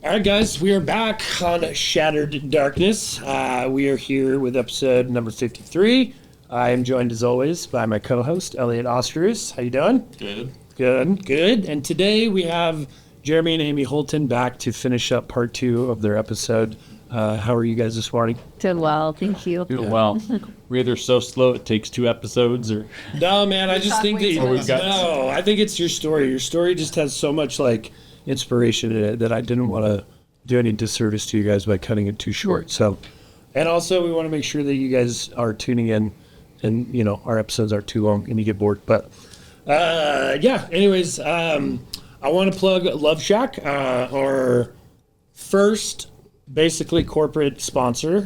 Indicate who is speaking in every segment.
Speaker 1: All right, guys, we are back on Shattered Darkness. We are here with episode number 53. I am joined, as always, by my co-host, Elliot Osterus. How you doing? Good. And today we have Jeremy and Amy Holton back to finish up part 2 of their episode. How are you guys this morning?
Speaker 2: Doing well, thank you.
Speaker 3: Doing well. We're either so slow it takes 2 episodes, or
Speaker 1: No, man, I just think that I think it's your story. Your story just has so much inspiration in it that I didn't want to do any disservice to you guys by cutting it too short. So, and also we want to make sure that you guys are tuning in, and our episodes aren't too long and you get bored. But anyways, I want to plug Love Shack, our first basically corporate sponsor.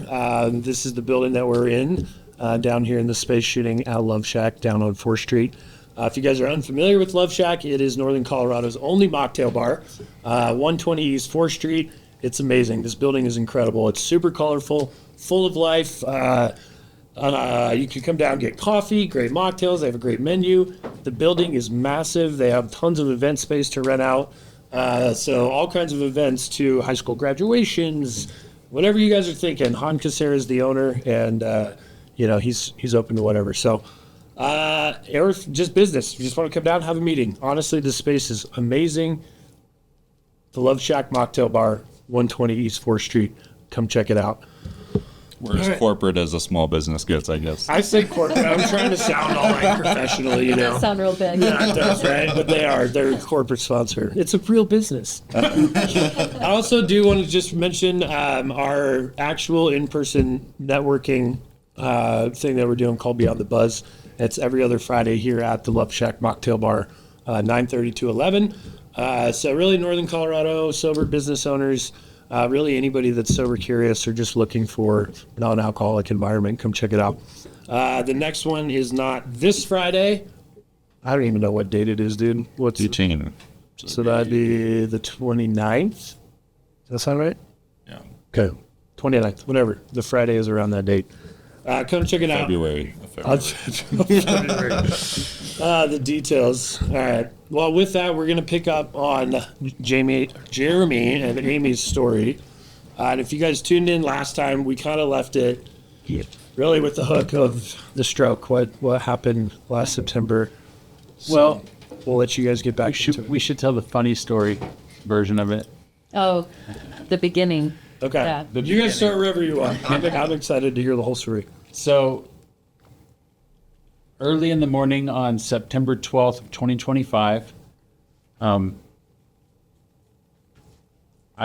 Speaker 1: This is the building that we're in down here in the space shooting at Love Shack down on 4th Street. If you guys are unfamiliar with Love Shack, it is Northern Colorado's only mocktail bar, 120 East 4th Street. It's amazing. This building is incredible. It's super colorful, full of life. You can come down and get coffee, great mocktails. They have a great menu. The building is massive. They have tons of event space to rent out. So all kinds of events to high school graduations, whatever you guys are thinking. Han Kasser is the owner, and he's open to whatever. So or just business. You just want to come down and have a meeting. Honestly, this space is amazing. The Love Shack Mocktail Bar, 120 East 4th Street. Come check it out.
Speaker 3: we're as corporate as a small business gets, I guess.
Speaker 1: I say corporate. I'm trying to sound all professional,
Speaker 2: It does sound real big.
Speaker 1: Yeah, it does, right? But they're a corporate sponsor. It's a real business. I also do want to just mention our actual in-person networking thing that we're doing called Beyond the Buzz. It's every other Friday here at the Love Shack Mocktail Bar, 9:30 to 11. So really Northern Colorado, sober business owners, really anybody that's sober curious or just looking for non-alcoholic environment, come check it out. The next one is not this Friday. I don't even know what date it is, dude. What's
Speaker 3: Teaching.
Speaker 1: So that'd be the 29th? Does that sound right?
Speaker 3: Yeah.
Speaker 1: Okay. 29th, whatever. The Friday is around that date. Come check it out.
Speaker 3: February.
Speaker 1: The details. All right. Well, with that, we're going to pick up on Jeremy and Amy's story. And if you guys tuned in last time, we kind of left it really with the hook of the stroke, what happened last September. So we'll let you guys get back to it.
Speaker 3: We should tell the funny story version of it.
Speaker 2: Oh, the beginning.
Speaker 1: Okay.
Speaker 2: Yeah.
Speaker 1: You guys start wherever you want. I'm excited to hear the whole story.
Speaker 3: So, early in the morning on September 12th of 2025, I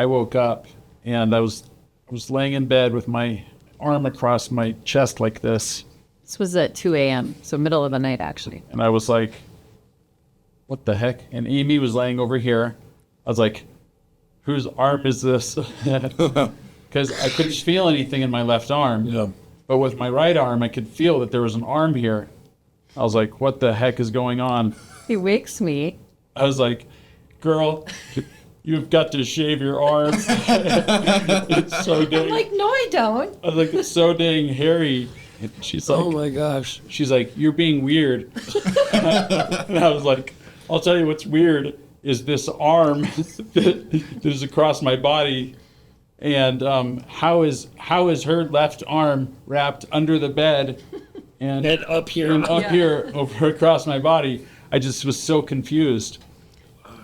Speaker 3: woke up and I was laying in bed with my arm across my chest like this.
Speaker 2: This was at 2 a.m., so middle of the night, actually.
Speaker 3: And I was like, what the heck? And Amy was laying over here. I was like, whose arm is this? Because I couldn't feel anything in my left arm.
Speaker 1: Yeah.
Speaker 3: But with my right arm, I could feel that there was an arm here. I was like, what the heck is going on?
Speaker 2: He wakes me.
Speaker 3: I was like, girl, you've got to shave your arm. It's so dang.
Speaker 2: I'm like, no, I don't.
Speaker 3: I was like, it's so dang hairy. And she's like,
Speaker 1: Oh my gosh.
Speaker 3: she's like, you're being weird. And I was like, I'll tell you what's weird is this arm that is across my body. And how is her left arm wrapped under the bed and
Speaker 1: up here.
Speaker 3: here over across my body? I just was so confused.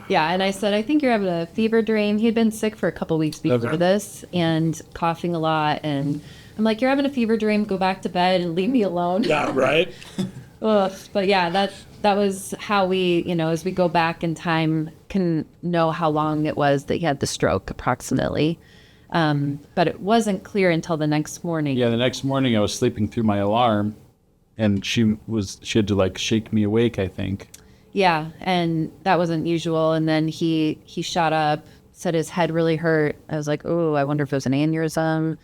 Speaker 2: Yeah, and I said, I think you're having a fever dream. He had been sick for a couple weeks before this and coughing a lot. And I'm like, you're having a fever dream. Go back to bed and leave me alone.
Speaker 1: Yeah, right?
Speaker 2: Ugh. But yeah, that was how we, as we go back in time, can know how long it was that he had the stroke, approximately. But it wasn't clear until the next morning.
Speaker 3: Yeah, the next morning I was sleeping through my alarm, and she had to shake me awake, I think.
Speaker 2: Yeah, and that wasn't usual. And then he shot up, said his head really hurt. I was like, oh, I wonder if it was an anesthetic.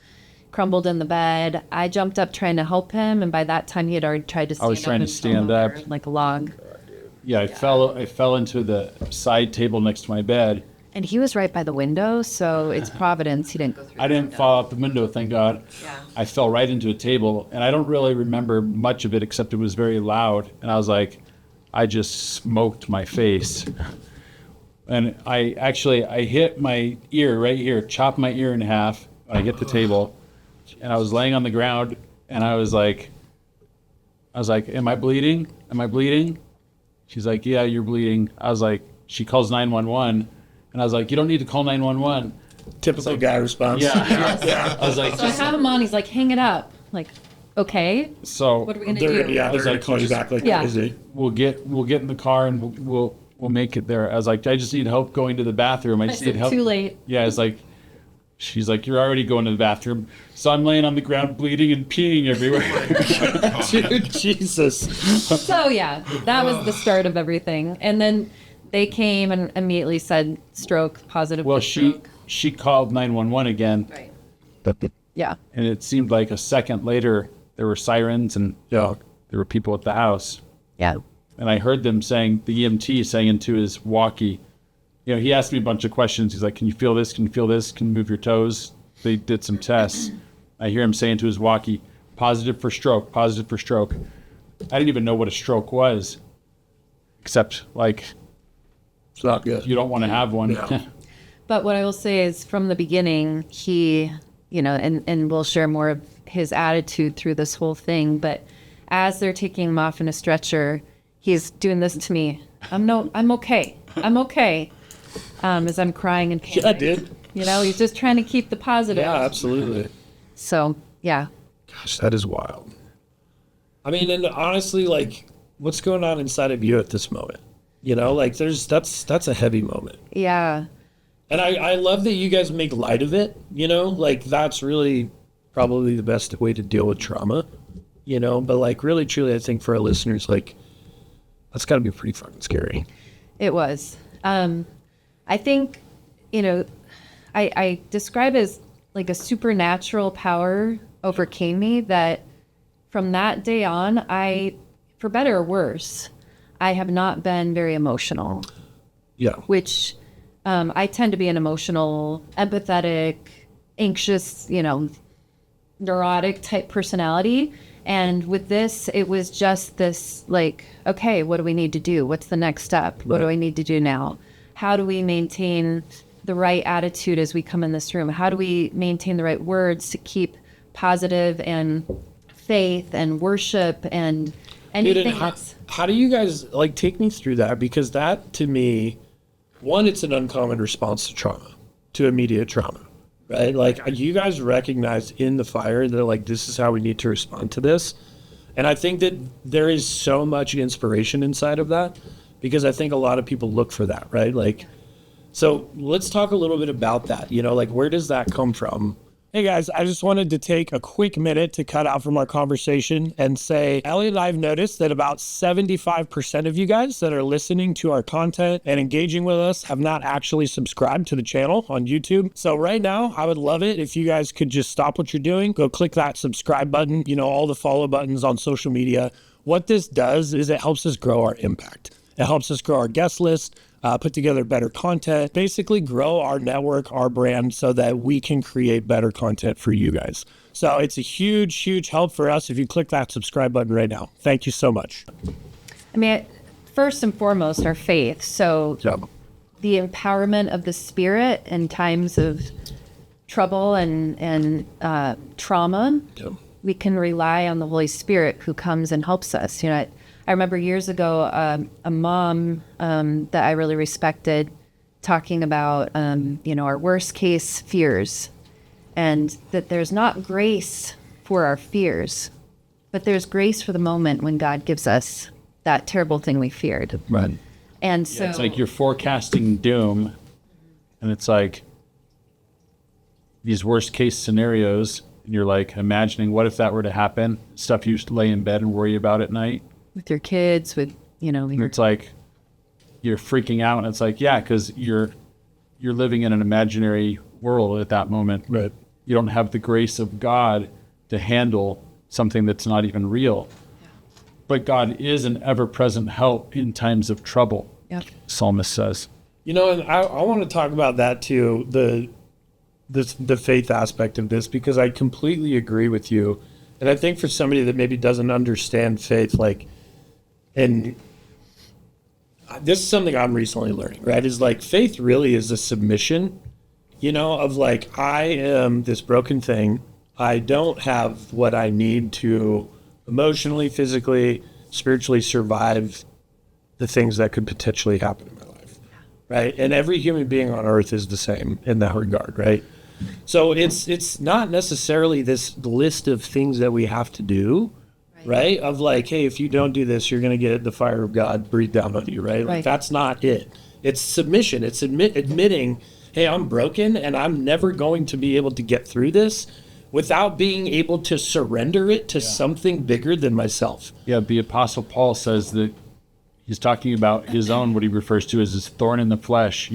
Speaker 2: Crumbled in the bed. I jumped up trying to help him, and by that time he had already tried to stand up.
Speaker 3: I was trying to stand up
Speaker 2: like a log.
Speaker 3: Yeah, I fell into the side table next to my bed.
Speaker 2: And he was right by the window, so it's Providence. He didn't go through.
Speaker 3: I didn't fall out the window, thank God.
Speaker 2: Yeah.
Speaker 3: I fell right into a table, and I don't really remember much of it except it was very loud. And I was like, I just smoked my face. And I hit my ear right here, chopped my ear in half when I hit the table. And I was laying on the ground, and I was like, am I bleeding? Am I bleeding? She's like, yeah, you're bleeding. I was like, she calls 911. And I was like, you don't need to call 911.
Speaker 1: Typical guy response.
Speaker 3: Yeah. I was like,
Speaker 2: So I have him on. He's like, hang it up. Like, okay.
Speaker 3: so
Speaker 2: What are we gonna do?
Speaker 1: They're going to call you back like crazy.
Speaker 3: we'll get in the car and we'll make it there. I was like, I just need help going to the bathroom. I just need help.
Speaker 2: Too late.
Speaker 3: Yeah, it's like, she's like, you're already going to the bathroom. So I'm laying on the ground bleeding and peeing everywhere.
Speaker 1: Dude, Jesus.
Speaker 2: So yeah, that was the start of everything. And then they came and immediately said stroke, positive.
Speaker 3: Well,
Speaker 2: for stroke.
Speaker 3: she called 911 again.
Speaker 2: Right. Yeah.
Speaker 3: And it seemed like a second later, there were sirens and there were people at the house.
Speaker 2: Yeah.
Speaker 3: And I heard them saying, the EMT saying into his walkie, he asked me a bunch of questions. He's like, can you feel this? Can you feel this? Can you move your toes? They did some tests. I hear him saying to his walkie, positive for stroke, positive for stroke. I didn't even know what a stroke was, except like,
Speaker 1: It's not good.
Speaker 3: you don't want to have one.
Speaker 1: Yeah.
Speaker 2: But what I will say is from the beginning, he, and we'll share more of his attitude through this whole thing. But as they're taking him off in a stretcher, he's doing this to me. I'm okay. I'm okay. As I'm crying and pain.
Speaker 1: Yeah, dude.
Speaker 2: He's just trying to keep the positive.
Speaker 1: Yeah, absolutely.
Speaker 2: So, yeah.
Speaker 1: Gosh, that is wild. I mean, and honestly, like, what's going on inside of you at this moment? Like, that's a heavy moment.
Speaker 2: Yeah.
Speaker 1: And I love that you guys make light of it, like that's really probably the best way to deal with trauma, but like really truly, I think for our listeners, like that's gotta be pretty fucking scary.
Speaker 2: It was. I think, I describe it as like a supernatural power overcame me that from that day on, for better or worse, I have not been very emotional.
Speaker 1: Yeah.
Speaker 2: Which I tend to be an emotional, empathetic, anxious, neurotic type personality. And with this, it was just this like, okay, what do we need to do? What's the next step? What do I need to do now? How do we maintain the right attitude as we come in this room? How do we maintain the right words to keep positive and faith and worship and anything else?
Speaker 1: How do you guys like take me through that? Because that to me, one, it's an uncommon response to trauma, to immediate trauma, right? Like you guys recognize in the fire that like, this is how we need to respond to this. And I think that there is so much inspiration inside of that because I think a lot of people look for that, right? Like, so let's talk a little bit about that, like where does that come from? Hey guys, I just wanted to take a quick minute to cut out from our conversation and say, Elliot and I have noticed that about 75% of you guys that are listening to our content and engaging with us have not actually subscribed to the channel on YouTube. So right now, I would love it if you guys could just stop what you're doing, go click that subscribe button, all the follow buttons on social media. What this does is it helps us grow our impact. It helps us grow our guest list, put together better content, basically grow our network, our brand, so that we can create better content for you guys. So it's a huge, huge help for us if you click that subscribe button right now. Thank you so much.
Speaker 2: I mean, first and foremost, our faith. So
Speaker 1: Yeah.
Speaker 2: the empowerment of the spirit in times of trouble and trauma,
Speaker 1: Yeah.
Speaker 2: we can rely on the Holy Spirit who comes and helps us. I remember years ago, a mom that I really respected talking about, our worst case fears and that there's not grace for our fears, but there's grace for the moment when God gives us that terrible thing we feared.
Speaker 1: Right.
Speaker 2: And so
Speaker 3: It's like you're forecasting doom, and it's like these worst case scenarios, and you're like imagining what if that were to happen, stuff you used to lay in bed and worry about at night.
Speaker 2: with your kids, with,
Speaker 3: And it's like you're freaking out, and it's like, yeah, because you're living in an imaginary world at that moment.
Speaker 1: Right.
Speaker 3: You don't have the grace of God to handle something that's not even real. Yeah. But God is an ever-present help in times of trouble.
Speaker 2: Yep.
Speaker 3: Psalmist says.
Speaker 1: And I want to talk about that too, the faith aspect of this, because I completely agree with you. And I think for somebody that maybe doesn't understand faith, like, and this is something I'm recently learning, right? Is like faith really is a submission, of like, I am this broken thing. I don't have what I need to emotionally, physically, spiritually survive the things that could potentially happen in my life, right? And every human being on earth is the same in that regard, right? So it's not necessarily this list of things that we have to do, right? Of like, hey, if you don't do this, you're going to get the fire of God breathed down on you, right? Like, that's not it. It's submission. It's admitting, hey, I'm broken and I'm never going to be able to get through this without being able to surrender it to something bigger than myself.
Speaker 3: Yeah, the Apostle Paul says that he's talking about his own, what he refers to as his thorn in the flesh,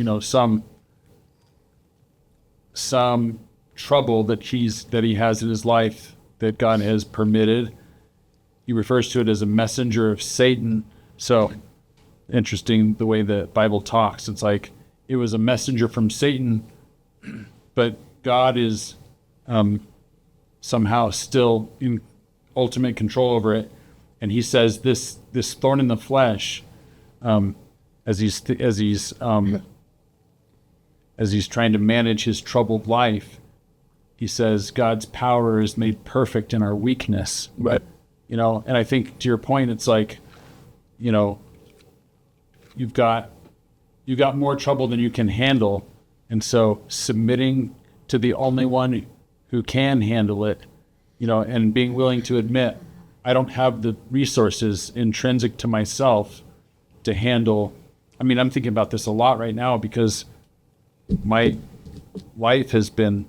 Speaker 3: some trouble that he has in his life that God has permitted. He refers to it as a messenger of Satan. So interesting the way the Bible talks. It's like it was a messenger from Satan, but God is somehow still in ultimate control over it. And he says this thorn in the flesh, as he's trying to manage his troubled life, he says God's power is made perfect in our weakness.
Speaker 1: Right.
Speaker 3: And I think to your point, it's like, you've got more trouble than you can handle. And so submitting to the only one who can handle it, and being willing to admit, I don't have the resources intrinsic to myself to handle. I mean, I'm thinking about this a lot right now because my life has been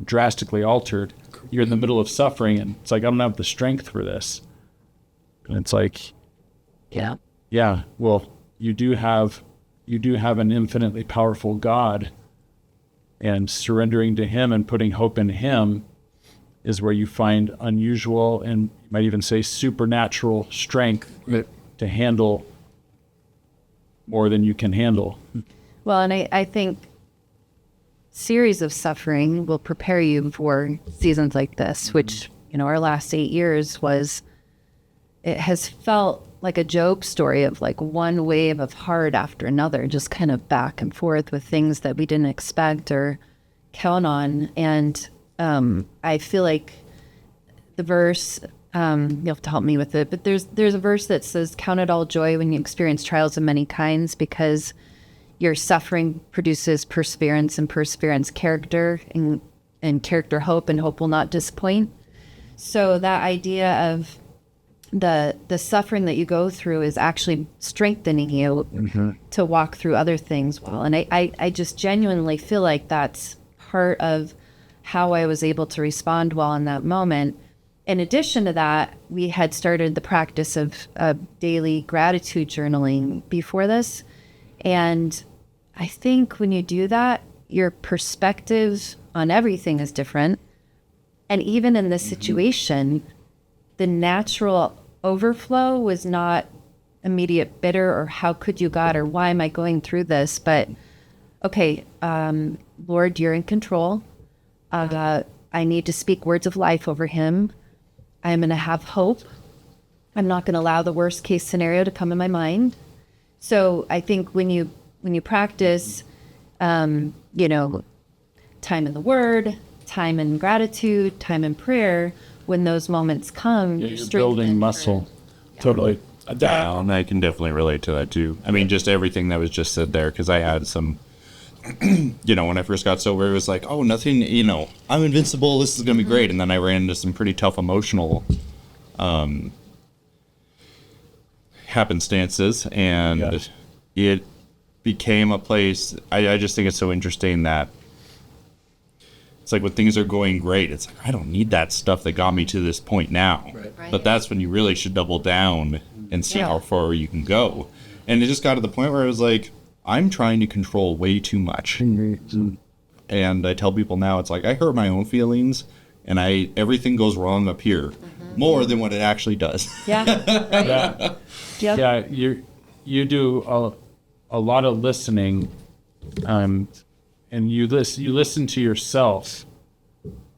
Speaker 3: drastically altered. You're in the middle of suffering and it's like, I don't have the strength for this. And it's like, yeah, well, you do have an infinitely powerful God, and surrendering to him and putting hope in him is where you find unusual and you might even say supernatural strength to handle more than you can handle.
Speaker 2: Well, and I think series of suffering will prepare you for seasons like this, which, our last 8 years it has felt like a Job story of like one wave of hard after another, just kind of back and forth with things that we didn't expect or count on. And I feel like the verse, you'll have to help me with it, but there's a verse that says, count it all joy when you experience trials of many kinds, because your suffering produces perseverance, and perseverance character, and character hope, and hope will not disappoint. So that idea of the suffering that you go through is actually strengthening you to walk through other things well. And I just genuinely feel like that's part of how I was able to respond well in that moment. In addition to that, we had started the practice of daily gratitude journaling before this. And I think when you do that, your perspective on everything is different. And even in this situation, the natural overflow was not immediate bitter or how could you, God, or why am I going through this? But, okay, Lord, you're in control. I need to speak words of life over him. I'm going to have hope. I'm not going to allow the worst case scenario to come in my mind. So I think when you practice, time in the Word, time in gratitude, time in prayer, when those moments come,
Speaker 3: you're building muscle.
Speaker 1: Totally.
Speaker 4: And I can definitely relate to that too. I mean, just everything that was just said there, because I had some, when I first got sober, it was like, oh, nothing, I'm invincible, this is going to be great. And then I ran into some pretty tough emotional happenstances, and it became a place, I just think it's so interesting that it's like when things are going great, it's like, I don't need that stuff that got me to this point now.
Speaker 2: Right.
Speaker 4: But that's when you really should double down and see how far you can go. And it just got to the point where I was like, I'm trying to control way too much. And I tell people now, it's like, I hurt my own feelings, and everything goes wrong up here more than what it actually does.
Speaker 2: Yeah.
Speaker 3: Yeah, you do a lot of listening, and you listen to yourself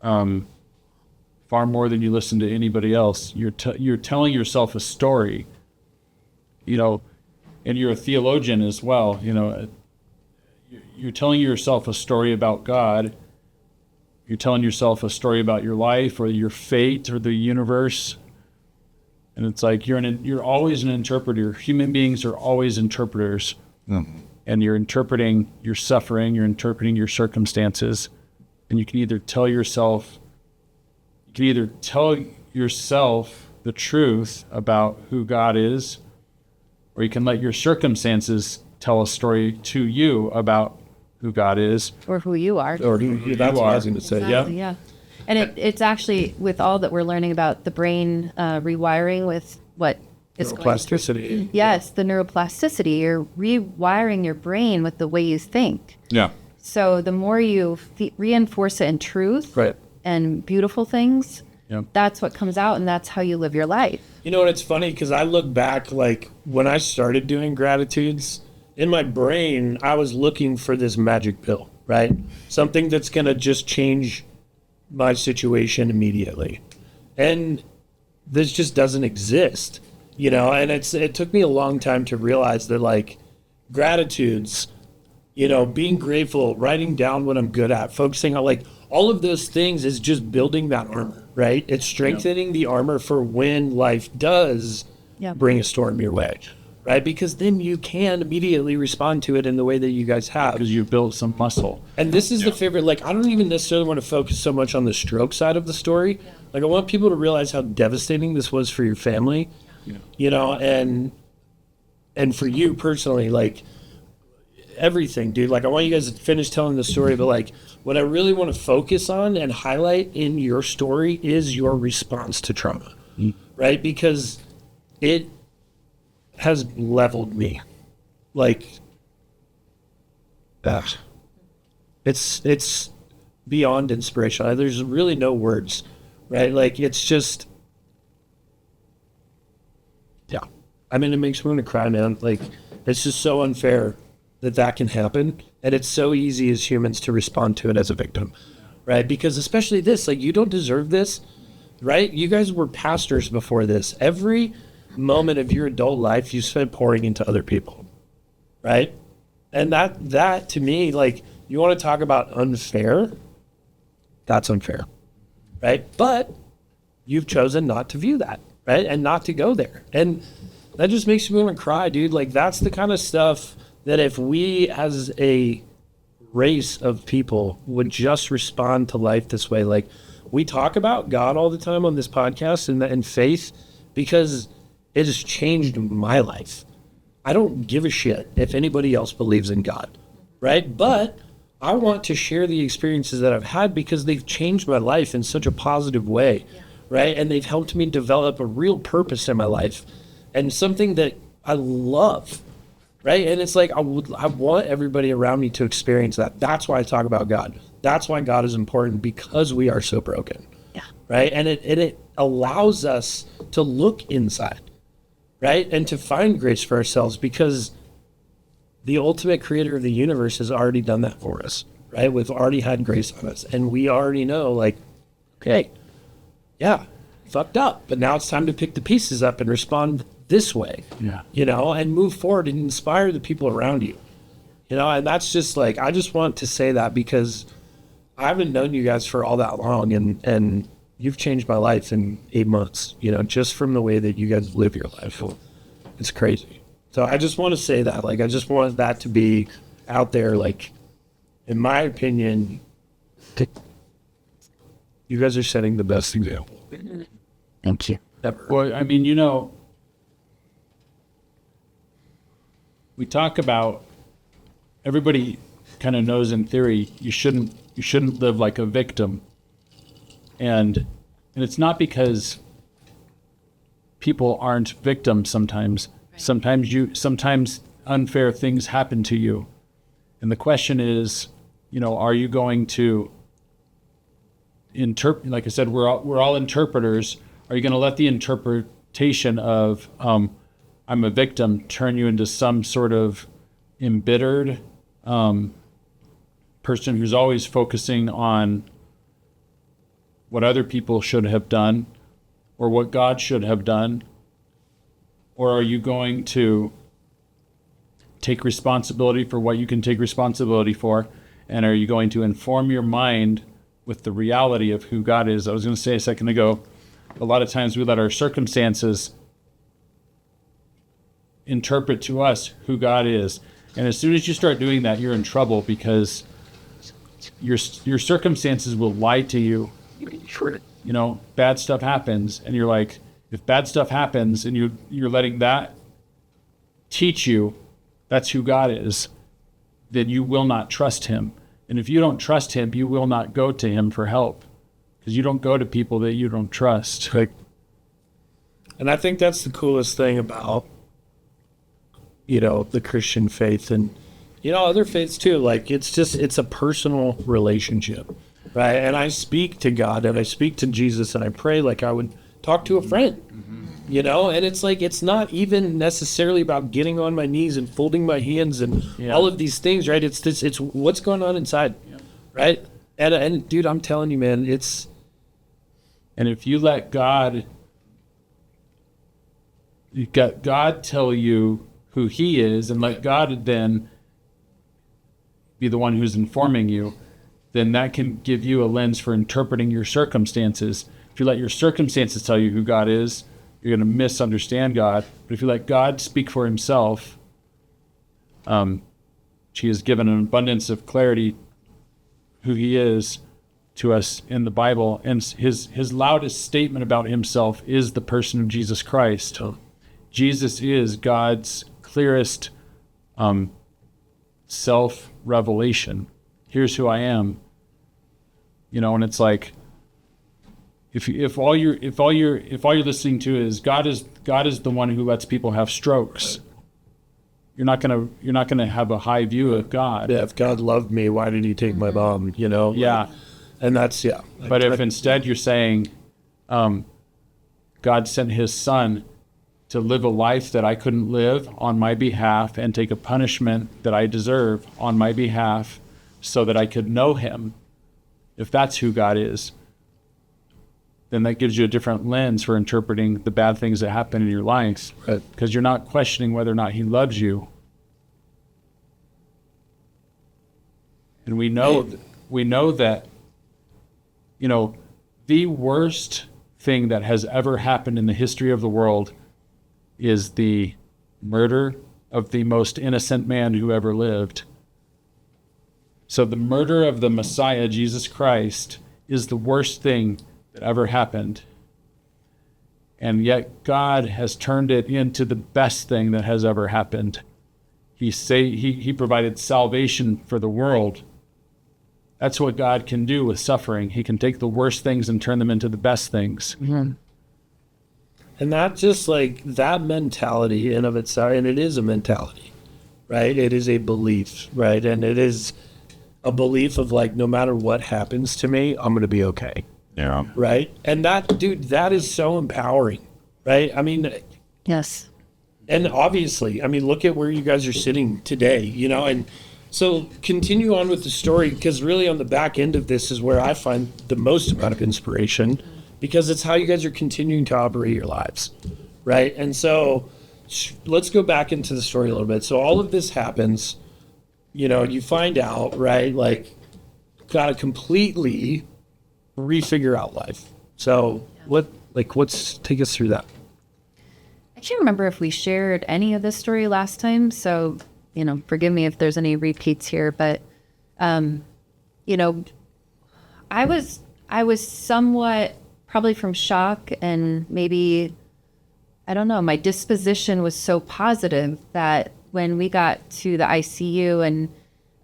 Speaker 3: far more than you listen to anybody else. You're telling yourself a story. and you're a theologian as well, you're telling yourself a story about God. You're telling yourself a story about your life or your fate or the universe. And it's like you're always an interpreter. Human beings are always interpreters. And you're interpreting your suffering, you're interpreting your circumstances. And you can either tell yourself the truth about who God is, or you can let your circumstances tell a story to you about who God is.
Speaker 2: Or who you are.
Speaker 1: Or that's what I was going to say.
Speaker 2: Exactly, yeah. And it's actually, with all that we're learning about the brain rewiring with what is
Speaker 1: Neuroplasticity.
Speaker 2: Yes, the neuroplasticity. You're rewiring your brain with the way you think.
Speaker 4: Yeah.
Speaker 2: So the more you reinforce it in truth
Speaker 1: Right.
Speaker 2: and beautiful things, that's what comes out, and that's how you live your life.
Speaker 1: You know what? It's funny because I look back, like when I started doing gratitudes, in my brain, I was looking for this magic pill, right? Something that's going to just change my situation immediately. And this just doesn't exist, and it took me a long time to realize that, like, gratitudes, being grateful, writing down what I'm good at, focusing on, like, all of those things is just building that armor, right? It's strengthening the armor for when life does bring a storm your way, right? Because then you can immediately respond to it in the way that you guys have.
Speaker 3: Because you've built some muscle.
Speaker 1: And this is the favorite, like, I don't even necessarily want to focus so much on the stroke side of the story. Like, I want people to realize how devastating this was for your family, and for you personally, like, everything, dude. Like, I want you guys to finish telling the story, but, like, what I really want to focus on and highlight in your story is your response to trauma, right? Because it has leveled me. Like, it's beyond inspirational. There's really no words, right? Like, it's just, I mean, it makes me want to cry, man. Like, it's just so unfair that can happen. And it's so easy as humans to respond to it as a victim, right? Because especially this, like, you don't deserve this, right? You guys were pastors before this. Every moment of your adult life you spent pouring into other people, right? And that to me, like, you want to talk about unfair, that's unfair, right? But you've chosen not to view that, right? And not to go there. And that just makes me want to cry, dude. Like, that's the kind of stuff that if we as a race of people would just respond to life this way, like, we talk about God all the time on this podcast and faith because it has changed my life. I don't give a shit if anybody else believes in God, right? But I want to share the experiences that I've had because they've changed my life in such a positive way, right? And they've helped me develop a real purpose in my life and something that I love. Right? And it's like, I want everybody around me to experience that. That's why I talk about God. That's why God is important, because we are so broken.
Speaker 2: Yeah.
Speaker 1: Right? And it allows us to look inside, right? And to find grace for ourselves, because the ultimate creator of the universe has already done that for us, right? We've already had grace on us. And we already know, like, okay, yeah, fucked up. But now it's time to pick the pieces up and respond this way, and move forward and inspire the people around you, and that's just like, I just want to say that because I haven't known you guys for all that long, and you've changed my life in 8 months, just from the way that you guys live your life. It's crazy. So I just want to say that, like, I just want that to be out there. Like, in my opinion, you guys are setting the best example.
Speaker 2: Thank you.
Speaker 1: Ever.
Speaker 3: Well, I mean, we talk about, everybody kind of knows in theory you shouldn't live like a victim, and it's not because people aren't victims. Sometimes unfair things happen to you, and the question is, are you going to interpret? Like I said, we're all interpreters. Are you going to let the interpretation of I'm a victim turn you into some sort of embittered person who's always focusing on what other people should have done or what God should have done? Or are you going to take responsibility for what you can take responsibility for? And are you going to inform your mind with the reality of who God is? I was going to say a second ago, a lot of times we let our circumstances interpret to us who God is. And as soon as you start doing that, you're in trouble, because your circumstances will lie to you. You know, bad stuff happens, and you're like, if bad stuff happens and you're letting that teach you that's who God is, then you will not trust him. And if you don't trust him, you will not go to him for help, because you don't go to people that you don't trust.
Speaker 1: Like, and I think that's the coolest thing about, you know, the Christian faith, and, you know, other faiths too. Like, it's a personal relationship, right? And I speak to God, and I speak to Jesus, and I pray like I would talk to a friend. You know, and it's like, it's not even necessarily about getting on my knees and folding my hands and all of these things, right? It's what's going on inside, right? And dude, I'm telling you, man,
Speaker 3: and if you let God tell you who he is, and let God then be the one who's informing you, then that can give you a lens for interpreting your circumstances. If you let your circumstances tell you who God is, you're going to misunderstand God. But if you let God speak for himself, he has given an abundance of clarity who he is to us in the Bible. And his loudest statement about himself is the person of Jesus Christ. Jesus is God's clearest self-revelation. Here's who I am. You know, and it's like, if all you're listening to is God is the one who lets people have strokes, you're not gonna have a high view of God.
Speaker 1: Yeah, if God loved me, why did he take my mom? You know?
Speaker 3: Yeah.
Speaker 1: And that's,
Speaker 3: But if instead you're saying, God sent his son to live a life that I couldn't live on my behalf, and take a punishment that I deserve on my behalf, so that I could know him, if that's who God is, then that gives you a different lens for interpreting the bad things that happen in your life.
Speaker 1: Right.
Speaker 3: Because you're not questioning whether or not he loves you. And we know that, you know, the worst thing that has ever happened in the history of the world is the murder of the most innocent man who ever lived. So the murder of the Messiah, Jesus Christ, is the worst thing that ever happened. And yet God has turned it into the best thing that has ever happened. He provided salvation for the world. That's what God can do with suffering. He can take the worst things and turn them into the best things.
Speaker 1: Mm-hmm. And not just like that mentality in of itself, and it is a mentality, right? It is a belief, right? And it is a belief of like, no matter what happens to me, I'm going to be okay.
Speaker 4: Yeah.
Speaker 1: Right? And that, dude, that is so empowering, right? I mean,
Speaker 2: Yes.
Speaker 1: and obviously, I mean, look at where you guys are sitting today, you know, and so continue on with the story, because really on the back end of this is where I find the most amount of inspiration, because it's how you guys are continuing to operate your lives, right? And so let's go back into the story a little bit. So all of this happens, you know, you find out, right, like, got to completely refigure out life. So let's take us through that.
Speaker 2: I can't remember if we shared any of this story last time, so, you know, forgive me if there's any repeats here, but, you know, I was somewhat probably from shock, and maybe, I don't know, my disposition was so positive that when we got to the ICU and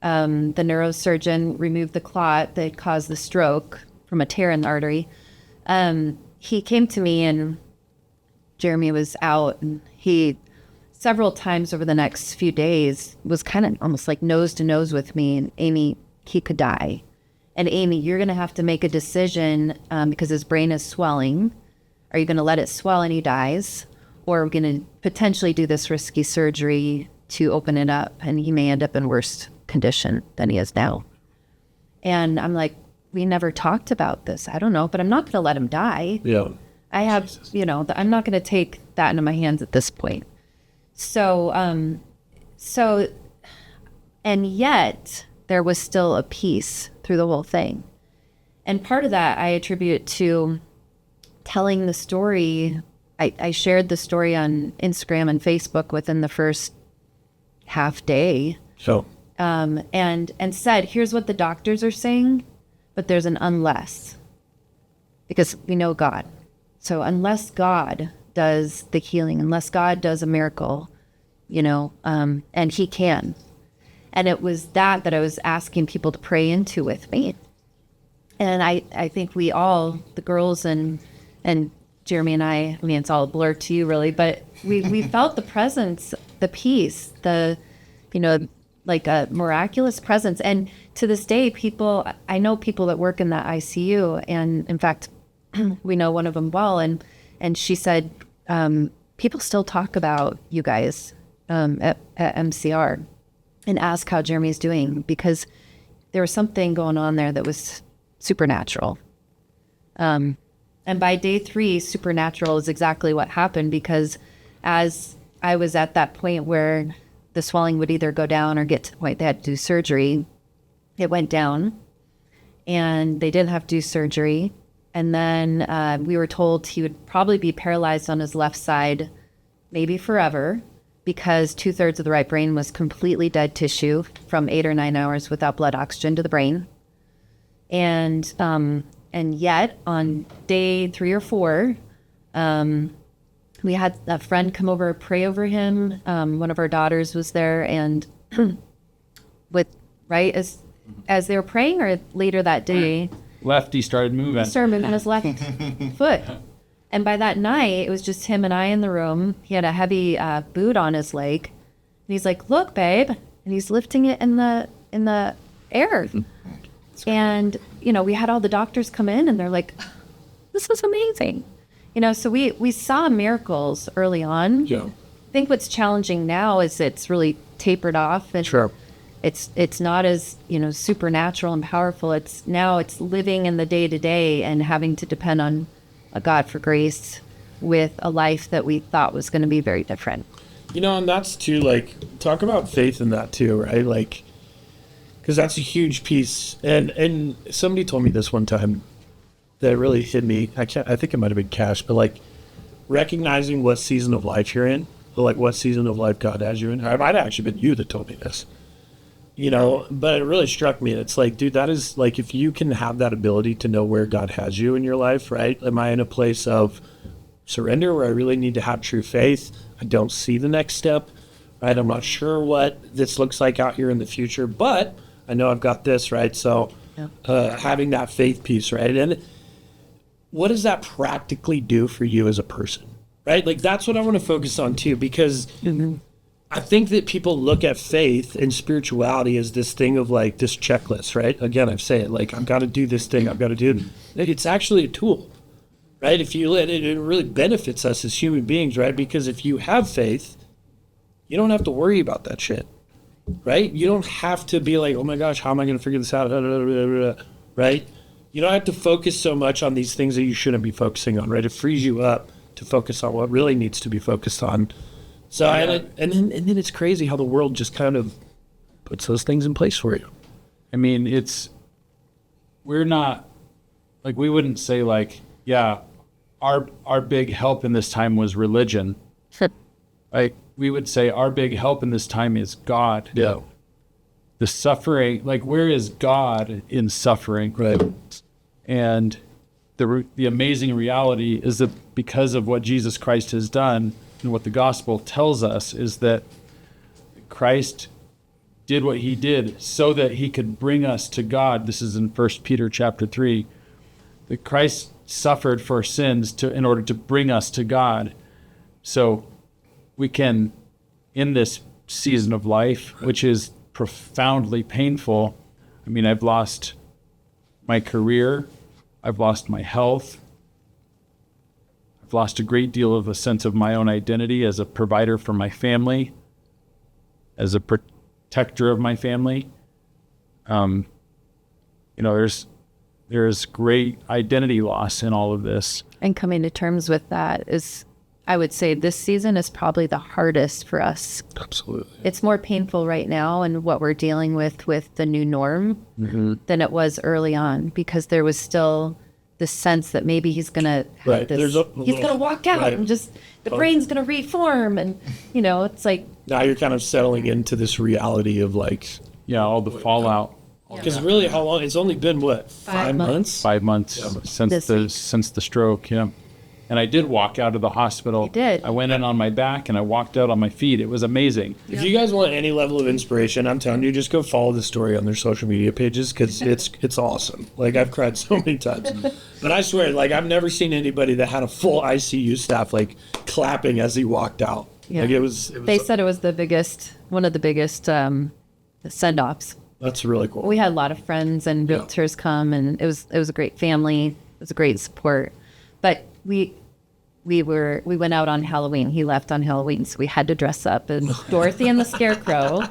Speaker 2: the neurosurgeon removed the clot that caused the stroke from a tear in the artery, he came to me, and Jeremy was out, and he several times over the next few days was kind of almost like nose to nose with me, and Amy, he could die. And Amy, you're going to have to make a decision because his brain is swelling. Are you going to let it swell and he dies? Or are we going to potentially do this risky surgery to open it up, and he may end up in worse condition than he is now? And I'm like, we never talked about this. I don't know, but I'm not going to let him die.
Speaker 1: Yeah.
Speaker 2: I have, you know, I'm not going to take that into my hands at this point. So So, and yet there was still a peace through the whole thing. And part of that I attribute to telling the story. I shared the story on Instagram and Facebook within the first half day.
Speaker 1: So,
Speaker 2: And said, here's what the doctors are saying, but there's an unless, because we know God. So unless God does the healing, unless God does a miracle, and he can. And it was that I was asking people to pray into with me. And I think we all, the girls and Jeremy and I mean, it's all a blur to you really, but we felt the presence, the peace, like a miraculous presence. And to this day, I know people that work in that ICU, and in fact, we know one of them well. And she said, people still talk about you guys at MCR and ask how Jeremy's doing, because there was something going on there that was supernatural. And by day 3, supernatural is exactly what happened, because as I was at that point where the swelling would either go down or get to the point they had to do surgery, it went down and they didn't have to do surgery. And then we were told he would probably be paralyzed on his left side, maybe forever, because 2/3 of the right brain was completely dead tissue from 8 or 9 hours without blood oxygen to the brain. And yet on day 3 or 4, we had a friend come over, pray over him. One of our daughters was there, and as they were praying, or later that day,
Speaker 3: Lefty started moving.
Speaker 2: he started moving his left foot. And by that night, it was just him and I in the room. He had a heavy boot on his leg. And he's like, "Look, babe," and he's lifting it in the air. And we had all the doctors come in, and they're like, "This is amazing." So we saw miracles early on.
Speaker 1: yeah.
Speaker 2: I think what's challenging now is it's really tapered off, and
Speaker 1: Sure.
Speaker 2: it's not as supernatural and powerful. It's living in the day-to-day and having to depend on a God for grace with a life that we thought was going to be very different.
Speaker 1: And that's too, like, talk about faith in that too, right? Like, because that's a huge piece. And somebody told me this one time that really hit me. I think it might have been Cash, but like recognizing what season of life you're in, or like what season of life God has you in. It might have actually been you that told me this, but it really struck me. It's like, dude, that is like, if you can have that ability to know where God has you in your life, right? Am I in a place of surrender where I really need to have true faith? I don't see the next step, right? I'm not sure what this looks like out here in the future, but I know I've got this, right? So having that faith piece, right? And what does that practically do for you as a person, right? Like, that's what I want to focus on too, because I think that people look at faith and spirituality as this thing of like this checklist, right? Again, I've said it, like, I've got to do this thing, I've got to do it. It's actually a tool, right? If you let it, it really benefits us as human beings, right? Because if you have faith, you don't have to worry about that shit, right? You don't have to be like, oh my gosh, how am I going to figure this out? Right? You don't have to focus so much on these things that you shouldn't be focusing on, right? It frees you up to focus on what really needs to be focused on. So, and then it's crazy how the world just kind of puts those things in place for you.
Speaker 3: I mean, we're not, like, we wouldn't say like, yeah, our big help in this time was religion. Like, we would say our big help in this time is God.
Speaker 1: Yeah.
Speaker 3: The suffering, like, where is God in suffering?
Speaker 1: Right.
Speaker 3: And the amazing reality is that because of what Jesus Christ has done, and what the gospel tells us is that Christ did what he did so that he could bring us to God. This is in 1 Peter chapter 3. That Christ suffered for sins in order to bring us to God. So we can, in this season of life, which is profoundly painful. I mean, I've lost my career. I've lost my health. I've lost a great deal of a sense of my own identity as a provider for my family, as a protector of my family. There's great identity loss in all of this.
Speaker 2: And coming to terms with that is I would say this season is probably the hardest for us.
Speaker 1: Absolutely.
Speaker 2: It's more painful right now and what we're dealing with the new norm than it was early on, because there was still this sense that maybe he's going to have
Speaker 1: Right.
Speaker 2: this,
Speaker 1: There's a
Speaker 2: he's going to walk out
Speaker 1: right.
Speaker 2: and just, the brain's going to reform. And, you know, it's like,
Speaker 1: Now you're kind of settling into this reality of like,
Speaker 3: Yeah, all the fallout.
Speaker 1: because really how long, it's only been what, 5 months?
Speaker 3: 5 months
Speaker 2: This week.
Speaker 3: since the stroke. Yeah. And I did walk out of the hospital.
Speaker 2: You did.
Speaker 3: I went in on my back and I walked out on my feet. It was amazing.
Speaker 1: If you guys want any level of inspiration, I'm telling you, just go follow the story on their social media pages because it's awesome. Like I've cried so many times, but I swear, like I've never seen anybody that had a full ICU staff like clapping as he walked out.
Speaker 2: Yeah.
Speaker 1: Like it was
Speaker 2: they said it was one of the biggest send-offs.
Speaker 1: that's really cool.
Speaker 2: We had a lot of friends and realtors come, and it was a great family. It was a great support. But we went out on Halloween. He left on Halloween, so we had to dress up as Dorothy and the Scarecrow.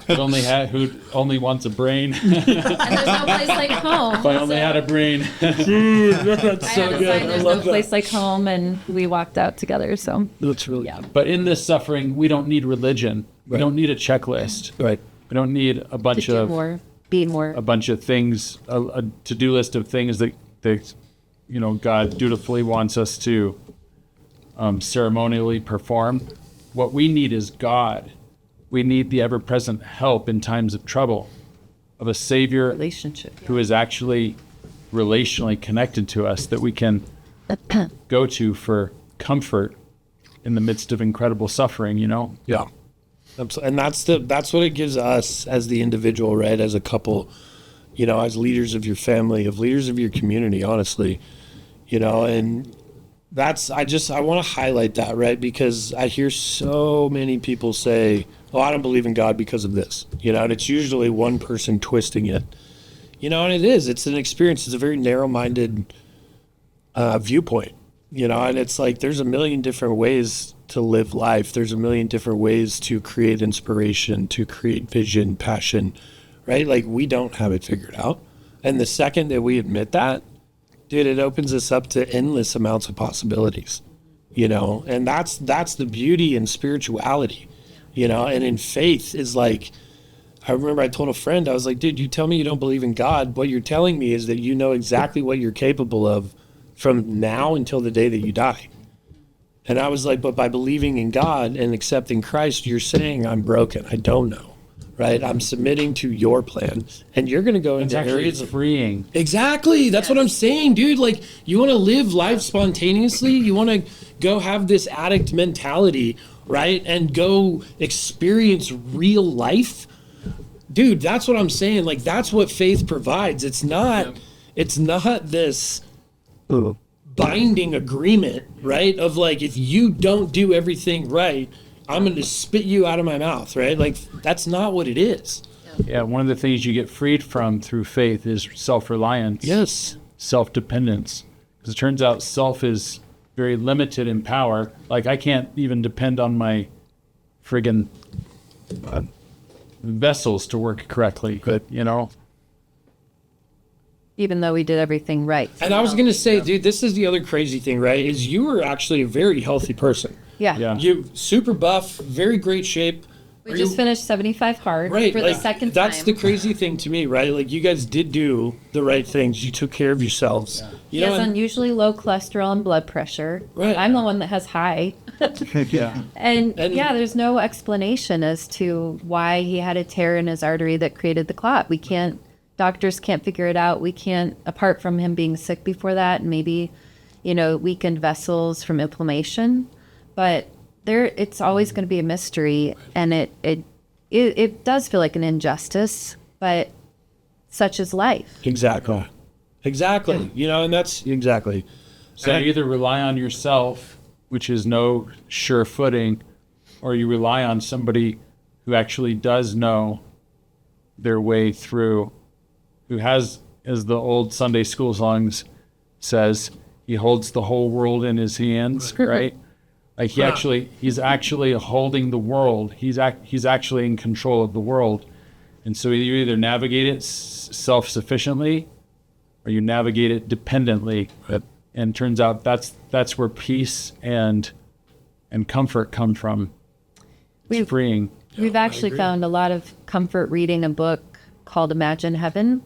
Speaker 3: Who only wants a brain.
Speaker 2: And there's no place like home.
Speaker 3: If I only had a brain.
Speaker 1: That's
Speaker 2: I
Speaker 1: so
Speaker 2: had to
Speaker 1: good.
Speaker 2: sign
Speaker 1: I
Speaker 2: There's
Speaker 1: love
Speaker 2: no
Speaker 1: that.
Speaker 2: place like home, and we walked out together. So
Speaker 1: That's really
Speaker 2: yeah,
Speaker 3: But in this suffering, we don't need religion. We
Speaker 1: Right.
Speaker 3: don't need a checklist.
Speaker 1: right.
Speaker 3: We don't need a
Speaker 2: to
Speaker 3: bunch
Speaker 2: do
Speaker 3: of
Speaker 2: more, be more.
Speaker 3: a bunch of things, a to-do list of things that God dutifully wants us to ceremonially perform. What we need is God. We need the ever-present help in times of trouble, of a Savior
Speaker 2: Relationship.
Speaker 3: who is actually relationally connected to us, that we can go to for comfort in the midst of incredible suffering.
Speaker 1: Yeah. And that's what it gives us as the individual, right? As a couple, as leaders of your family, of leaders of your community, honestly, and I want to highlight that, right? Because I hear so many people say, oh, I don't believe in God because of this, and it's usually one person twisting it, and it's an experience. It's a very narrow-minded viewpoint, and it's like, there's a million different ways to live life. There's a million different ways to create inspiration, to create vision, passion, right? Like we don't have it figured out. And the second that we admit that, dude, it opens us up to endless amounts of possibilities, and that's the beauty in spirituality, and in faith is like, I remember I told a friend, I was like, dude, you tell me you don't believe in God. What you're telling me is that you know exactly what you're capable of from now until the day that you die. And I was like, but by believing in God and accepting Christ, you're saying I'm broken. I don't know, right? I'm submitting to your plan. And you're going to go
Speaker 3: It's
Speaker 1: into
Speaker 3: actually
Speaker 1: areas of...
Speaker 3: freeing.
Speaker 1: Exactly. That's what I'm saying, dude. Like, you want to live life spontaneously? You want to go have this addict mentality, right? And go experience real life? Dude, that's what I'm saying. Like, that's what faith provides. It's not this binding agreement, right? Of like, if you don't do everything right, I'm going to spit you out of my mouth, right? Like, that's not what it is.
Speaker 3: Yeah, one of the things you get freed from through faith is self-reliance.
Speaker 1: Yes.
Speaker 3: Self-dependence. Because it turns out self is very limited in power. Like, I can't even depend on my friggin' vessels to work correctly.
Speaker 1: Good.
Speaker 2: Even though we did everything right.
Speaker 1: And I was going to say, dude, this is the other crazy thing, right? Is you were actually a very healthy person.
Speaker 2: Yeah.
Speaker 3: Yeah.
Speaker 1: You super buff, very great shape.
Speaker 2: We just finished 75 hard
Speaker 1: Right,
Speaker 2: for
Speaker 1: like,
Speaker 2: the second
Speaker 1: that's
Speaker 2: time.
Speaker 1: the crazy thing to me, right? Like, you guys did do the right things. You took care of yourselves.
Speaker 2: He
Speaker 1: You know,
Speaker 2: has
Speaker 1: and-
Speaker 2: unusually low cholesterol and blood pressure.
Speaker 1: Right.
Speaker 2: I'm the one that has high.
Speaker 3: Yeah.
Speaker 2: And
Speaker 1: And-
Speaker 2: yeah, there's no explanation as to why he had a tear in his artery that created the clot. Doctors can't figure it out. We can't, apart from him being sick before that, and maybe, weakened vessels from inflammation. But it's always going to be a mystery, and it does feel like an injustice, but such is life.
Speaker 1: Exactly. And that's exactly.
Speaker 3: So you either rely on yourself, which is no sure footing, or you rely on somebody who actually does know their way through, who has, as the old Sunday school songs says, he holds the whole world in his hands, right? Like he's actually holding the world. He's actually in control of the world. And so you either navigate it self-sufficiently or you navigate it dependently. And turns out that's where peace and and comfort come from. It's
Speaker 2: We've-
Speaker 3: freeing.
Speaker 2: We've actually found a lot of comfort reading a book called Imagine Heaven.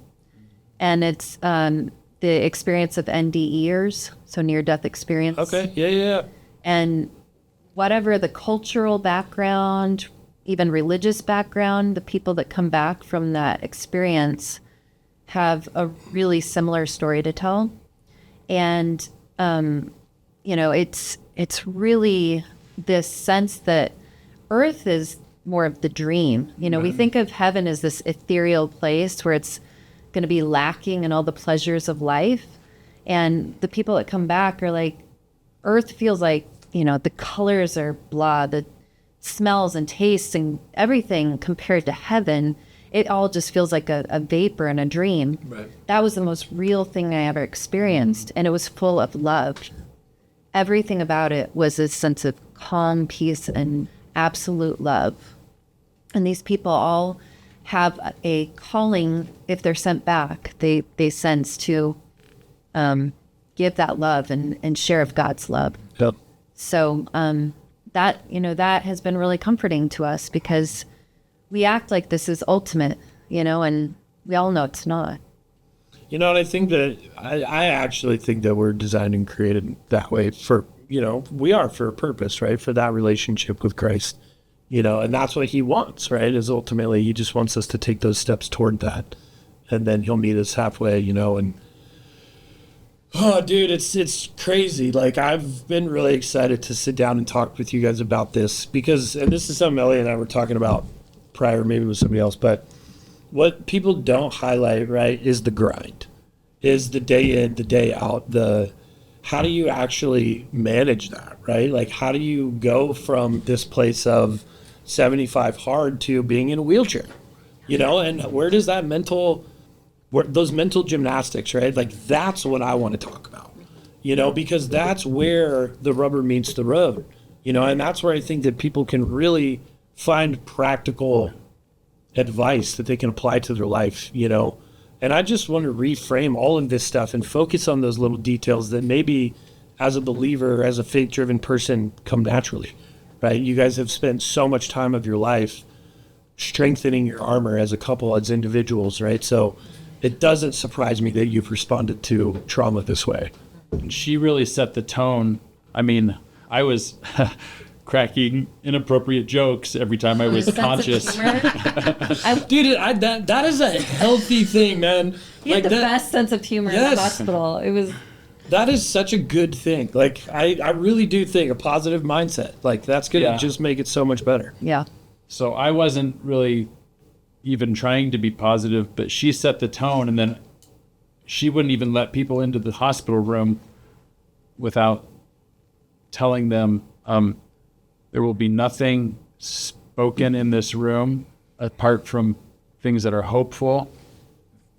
Speaker 2: And it's the experience of NDEers, so near-death experience.
Speaker 1: Okay. Yeah.
Speaker 2: And whatever the cultural background, even religious background, the people that come back from that experience have a really similar story to tell. And, it's really this sense that Earth is more of the dream. We think of heaven as this ethereal place where it's going to be lacking in all the pleasures of life. And the people that come back are like, Earth feels like, the colors are blah, the smells and tastes and everything compared to heaven. It all just feels like a vapor and a dream.
Speaker 1: Right.
Speaker 2: That was the most real thing I ever experienced. And it was full of love. Everything about it was a sense of calm, peace, and absolute love. And these people all have a calling, if they're sent back, they sense to give that love and share of God's love.
Speaker 1: Yep.
Speaker 2: So that has been really comforting to us because we act like this is ultimate, and we all know it's not.
Speaker 1: And I think that I actually think that we're designed and created that way for, we are for a purpose, right? For that relationship with Christ, and that's what he wants, right? Is ultimately he just wants us to take those steps toward that. And then he'll meet us halfway, and oh, dude, it's crazy. Like, I've been really excited to sit down and talk with you guys about this because, and this is something Ellie and I were talking about prior, maybe with somebody else, but what people don't highlight, right, is the grind, is the day in, the day out, how do you actually manage that, right? Like, how do you go from this place of 75 hard to being in a wheelchair, and where does that those mental gymnastics, right? Like, that's what I want to talk about, because that's where the rubber meets the road, and that's where I think that people can really find practical advice that they can apply to their life, And I just want to reframe all of this stuff and focus on those little details that maybe as a believer, as a faith-driven person, come naturally, right? You guys have spent so much time of your life strengthening your armor as a couple, as individuals, right? So it doesn't surprise me that you've responded to trauma this way.
Speaker 3: She really set the tone. I mean, I was cracking inappropriate jokes every time I was conscious.
Speaker 1: Dude, that is a healthy thing, man.
Speaker 2: He had the best sense of humor in the hospital. It was...
Speaker 1: That is such a good thing. Like, I really do think a positive mindset, like, that's going to just make it so much better.
Speaker 2: Yeah.
Speaker 3: So I wasn't really even trying to be positive, but she set the tone, and then she wouldn't even let people into the hospital room without telling them, there will be nothing spoken in this room apart from things that are hopeful,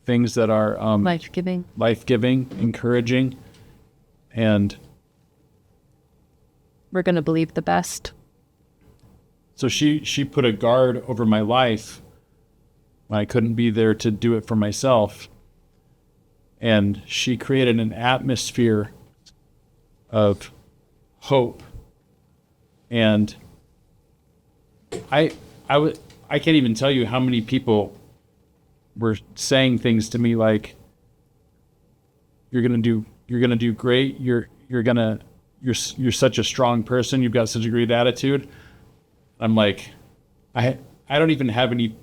Speaker 3: things that are
Speaker 2: life-giving,
Speaker 3: encouraging, and
Speaker 2: we're going to believe the best.
Speaker 3: So she put a guard over my life when I couldn't be there to do it for myself. And she created an atmosphere of hope. And I can't even tell you how many people were saying things to me like, you're gonna do great, you're such a strong person, you've got such a great attitude. I'm like, I don't even have any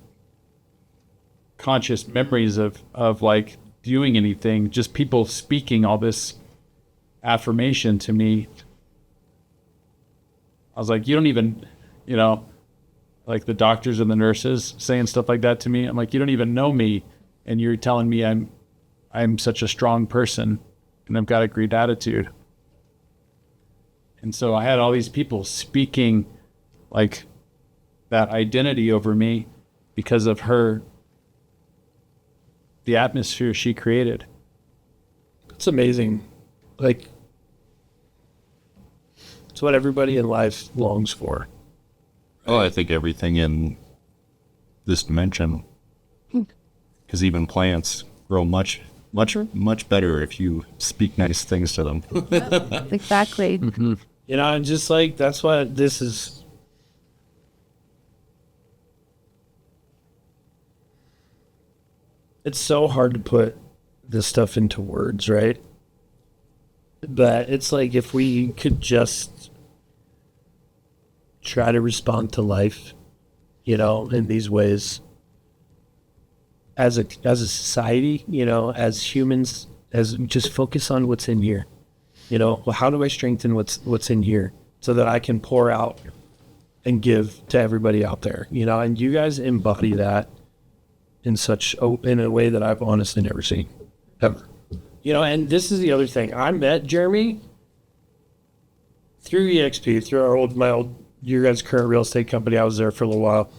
Speaker 3: conscious memories of like doing anything, just people speaking all this affirmation to me. I was like, you don't even, like the doctors and the nurses saying stuff like that to me. I'm like, you don't even know me, and you're telling me I'm such a strong person and I've got a great attitude. And so I had all these people speaking like that identity over me because of the atmosphere she created.
Speaker 1: It's amazing. Like, it's what everybody in life longs for.
Speaker 4: Oh, I think everything in this dimension, because even plants grow much better if you speak nice things to them.
Speaker 2: Exactly.
Speaker 1: You know, and just like, that's what this is. It's so hard to put this stuff into words, right? But it's like, if we could just try to respond to life, you know, in these ways, as a society, you know, as humans, as just focus on what's in here. You know, well, how do I strengthen what's in here so that I can pour out and give to everybody out there? You know, and you guys embody that in a way that I've honestly never seen, ever. You know, and this is the other thing. I met Jeremy through EXP, through your guys' current real estate company. I was there for a little while,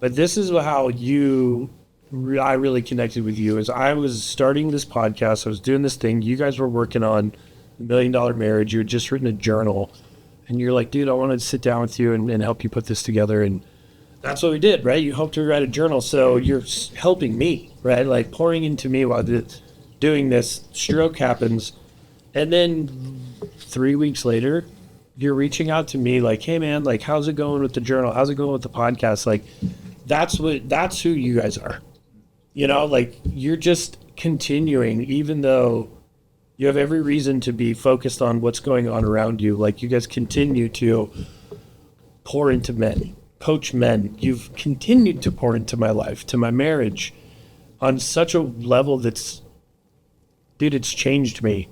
Speaker 1: but this is how I really connected with you. As I was starting this podcast, I was doing this thing. You guys were working on the $1 Million Marriage. You had just written a journal, and you're like, dude, I want to sit down with you and help you put this together. And that's what we did, right? You helped me write a journal, so you're helping me, right? Like pouring into me while doing this. Stroke happens, and then 3 weeks later, you're reaching out to me like, hey man, like, how's it going with the journal? How's it going with the podcast? Like, that's who you guys are. You know, like, you're just continuing, even though you have every reason to be focused on what's going on around you. Like, you guys continue to pour into men, coach men. You've continued to pour into my life, to my marriage, on such a level that's, dude, it's changed me,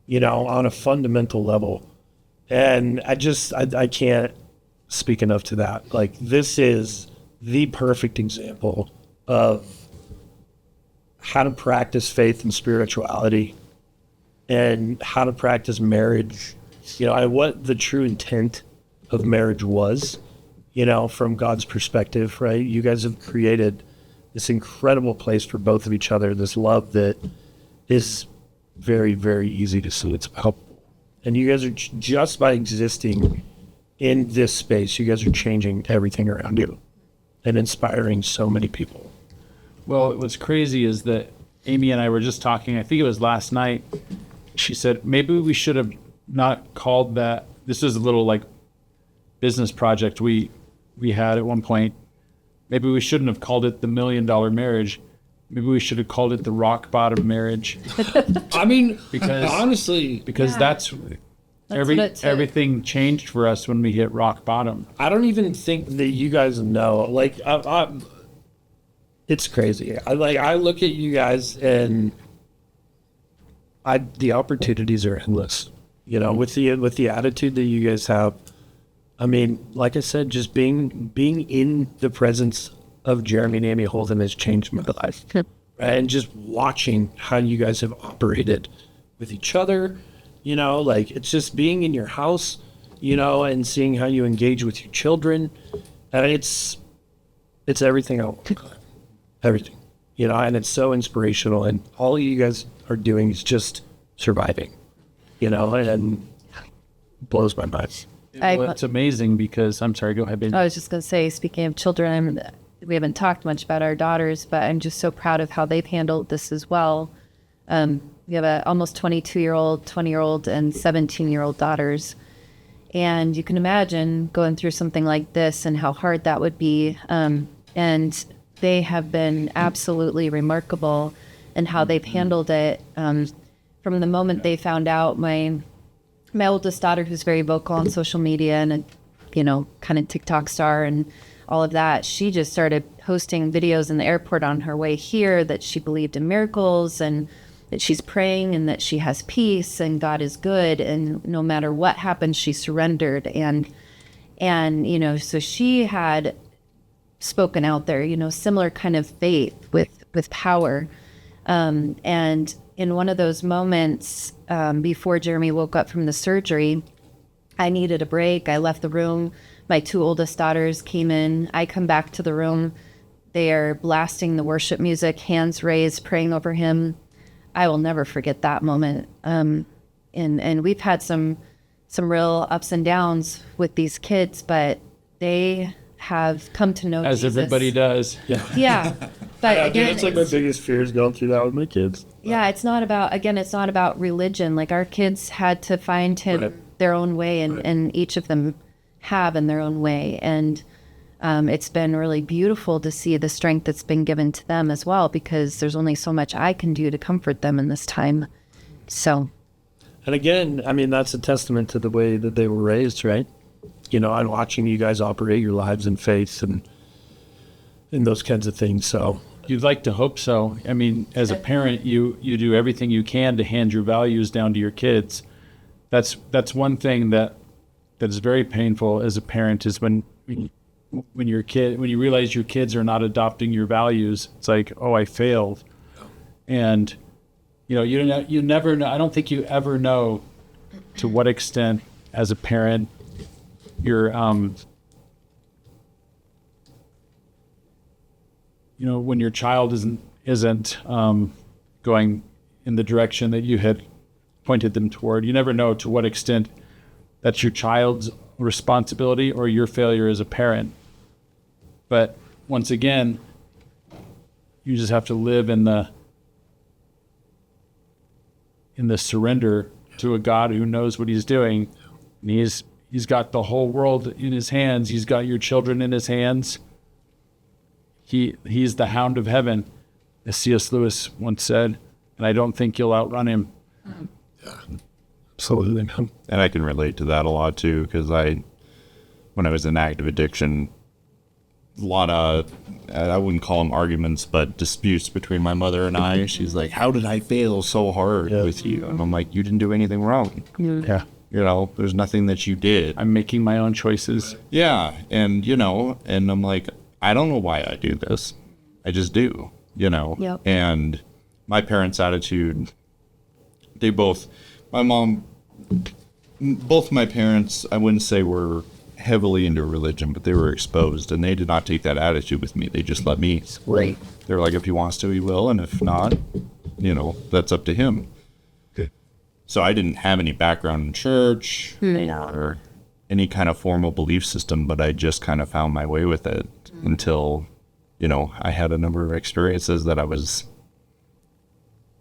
Speaker 1: you know, on a fundamental level. And I can't speak enough to that. Like, this is the perfect example of how to practice faith and spirituality, and how to practice marriage, you know, and what the true intent of marriage was, you know, from God's perspective, right? You guys have created this incredible place for both of each other, this love that is very, very easy to see. It's palpable. And you guys are just by existing in this space, you guys are changing everything around you and inspiring so many people.
Speaker 3: Well, what's crazy is that Amy and I were just talking, I think it was last night. She said, maybe we should have not called that. This is a little like business project we had at one point. Maybe we shouldn't have called it the $1 Million Marriage. Maybe we should have called it the rock bottom marriage.
Speaker 1: I mean,
Speaker 3: because
Speaker 1: honestly,
Speaker 3: that's everything changed for us when we hit rock bottom.
Speaker 1: I don't even think that you guys know. Like, it's crazy. I look at you guys, and the opportunities are endless. You know, with the attitude that you guys have. I mean, like I said, just being in the presence of Jeremy and Amy Holton has changed my life. Right? And just watching how you guys have operated with each other, you know, like, it's just being in your house, you know, and seeing how you engage with your children. And it's everything I want. Everything, you know, and it's so inspirational, and all you guys are doing is just surviving, you know, and blows my mind.
Speaker 3: Well, it's amazing because, I'm sorry, go ahead, baby.
Speaker 2: I was just going to say, speaking of children, we haven't talked much about our daughters, but I'm just so proud of how they've handled this as well. We have a almost 22-year-old, 20-year-old, and 17-year-old daughters. And you can imagine going through something like this and how hard that would be. And they have been absolutely remarkable in how they've handled it. From the moment they found out, my oldest daughter, who's very vocal on social media and a, you know, kind of TikTok star and all of that, she just started posting videos in the airport on her way here that she believed in miracles and that she's praying and that she has peace and God is good, and no matter what happened, she surrendered. And you know, so she had spoken out there, you know, similar kind of faith with power. And in one of those moments, before Jeremy woke up from the surgery, I needed a break. I left the room. My two oldest daughters came in. I come back to the room. They are blasting the worship music, hands raised, praying over him. I will never forget that moment. And we've had some real ups and downs with these kids, but they have come to know
Speaker 3: as
Speaker 2: Jesus.
Speaker 3: Everybody does.
Speaker 2: Yeah. But again,
Speaker 1: that's like my biggest fear is going through that with my kids.
Speaker 2: Yeah, it's not about religion. Like, our kids had to find him
Speaker 1: Right.
Speaker 2: their own way, and each of them have in their own way. And it's been really beautiful to see the strength that's been given to them as well, because there's only so much I can do to comfort them in this time. So.
Speaker 1: And again, I mean, that's a testament to the way that they were raised, right? You know, I'm watching you guys operate your lives in faith and those kinds of things. So
Speaker 3: You'd like to hope so. I mean, as a parent, you do everything you can to hand your values down to your kids. That's one thing that is very painful as a parent, is when you realize your kids are not adopting your values. It's like, oh, I failed. And you never know. I don't think you ever know to what extent, as a parent, you're when your child isn't going in the direction that you had pointed them toward. You never know to what extent that's your child's responsibility or your failure as a parent. But once again, you just have to live in the surrender to a God who knows what he's doing. And he's got the whole world in his hands. He's got your children in his hands. He's the hound of heaven, as C.S. Lewis once said, and I don't think you'll outrun him.
Speaker 1: Yeah, absolutely.
Speaker 4: And I can relate to that a lot too, because when I was in active addiction, a lot of, I wouldn't call them arguments, but disputes between my mother and I. She's like, how did I fail so hard with you? And I'm like, you didn't do anything wrong.
Speaker 3: Yeah.
Speaker 4: There's nothing that you did.
Speaker 3: I'm making my own choices.
Speaker 4: Yeah. And, and I'm like, I don't know why I do this. I just do,
Speaker 2: Yep.
Speaker 4: And my parents' attitude, both my parents, I wouldn't say were heavily into religion, but they were exposed, and they did not take that attitude with me. They just let me.
Speaker 2: Right.
Speaker 4: They're like, if he wants to, he will, and if not, that's up to him.
Speaker 1: Okay.
Speaker 4: So I didn't have any background in church or any kind of formal belief system, but I just kind of found my way with it until, I had a number of experiences that I was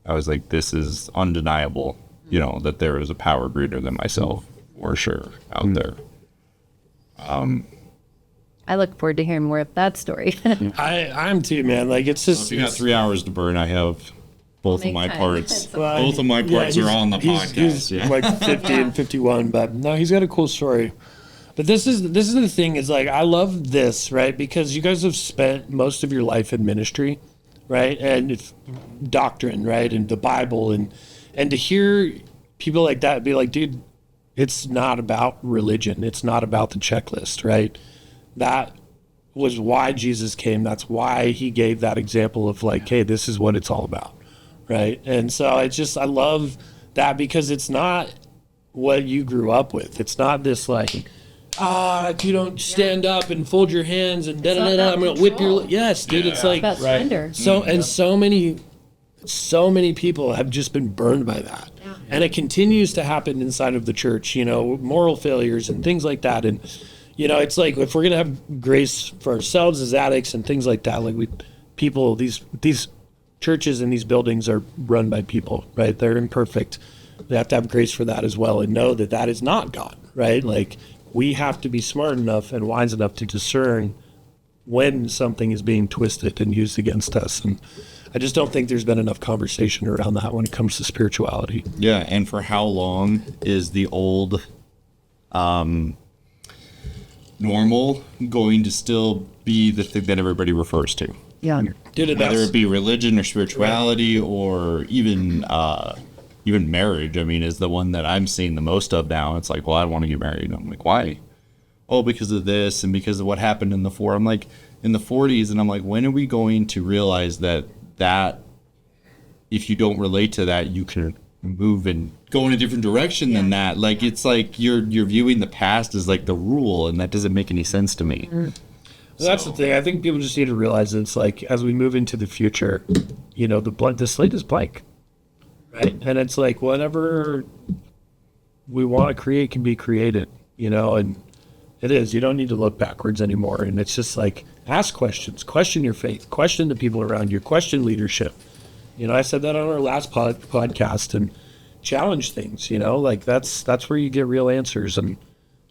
Speaker 4: like, this is undeniable, that there is a power greater than myself, for sure, out there.
Speaker 2: I look forward to hearing more of that story.
Speaker 1: I'm too, man. Like, it's just.
Speaker 4: If you got 3 hours to burn, I have both of my parts. Both of my parts are on the podcast.
Speaker 1: He's like 50 and 51, but no, he's got a cool story. But this is the thing, is like, I love this, right? Because you guys have spent most of your life in ministry, right? And it's doctrine, right? And the Bible, and to hear people like that be like, dude, it's not about religion. It's not about the checklist, right? That was why Jesus came. That's why he gave that example of like, hey, this is what it's all about, right? And so I love that, because it's not what you grew up with. It's not this like, if you don't stand up and fold your hands and da-da-da-da, I'm going to whip your... Yes, dude, it's like...
Speaker 2: About surrender.
Speaker 1: So many people have just been burned by that. Yeah. And it continues to happen inside of the church, moral failures and things like that. And, it's like, if we're going to have grace for ourselves as addicts and things like that, like these churches and these buildings are run by people, right? They're imperfect. They have to have grace for that as well, and know that is not God, right? Like, we have to be smart enough and wise enough to discern when something is being twisted and used against us. And I just don't think there's been enough conversation around that when it comes to spirituality.
Speaker 4: Yeah, and for how long is the old normal going to still be the thing that everybody refers to?
Speaker 2: Yeah.
Speaker 4: Whether it be religion or spirituality or even marriage, is the one that I'm seeing the most of now. It's like, well, I want to get married. I'm like, why? Oh, because of this and because of what happened in the 40s. And I'm like, when are we going to realize that if you don't relate to that, you can move and go in a different direction than that? Like, it's like you're viewing the past as like the rule, and that doesn't make any sense to me.
Speaker 1: That's the thing. I think people just need to realize it's like, as we move into the future, the slate is blank. Right. And it's like, whatever we want to create can be created, and it is. You don't need to look backwards anymore. And it's just like, ask questions, question your faith, question the people around you, question leadership. I said that on our last podcast, and, challenge things, like that's where you get real answers and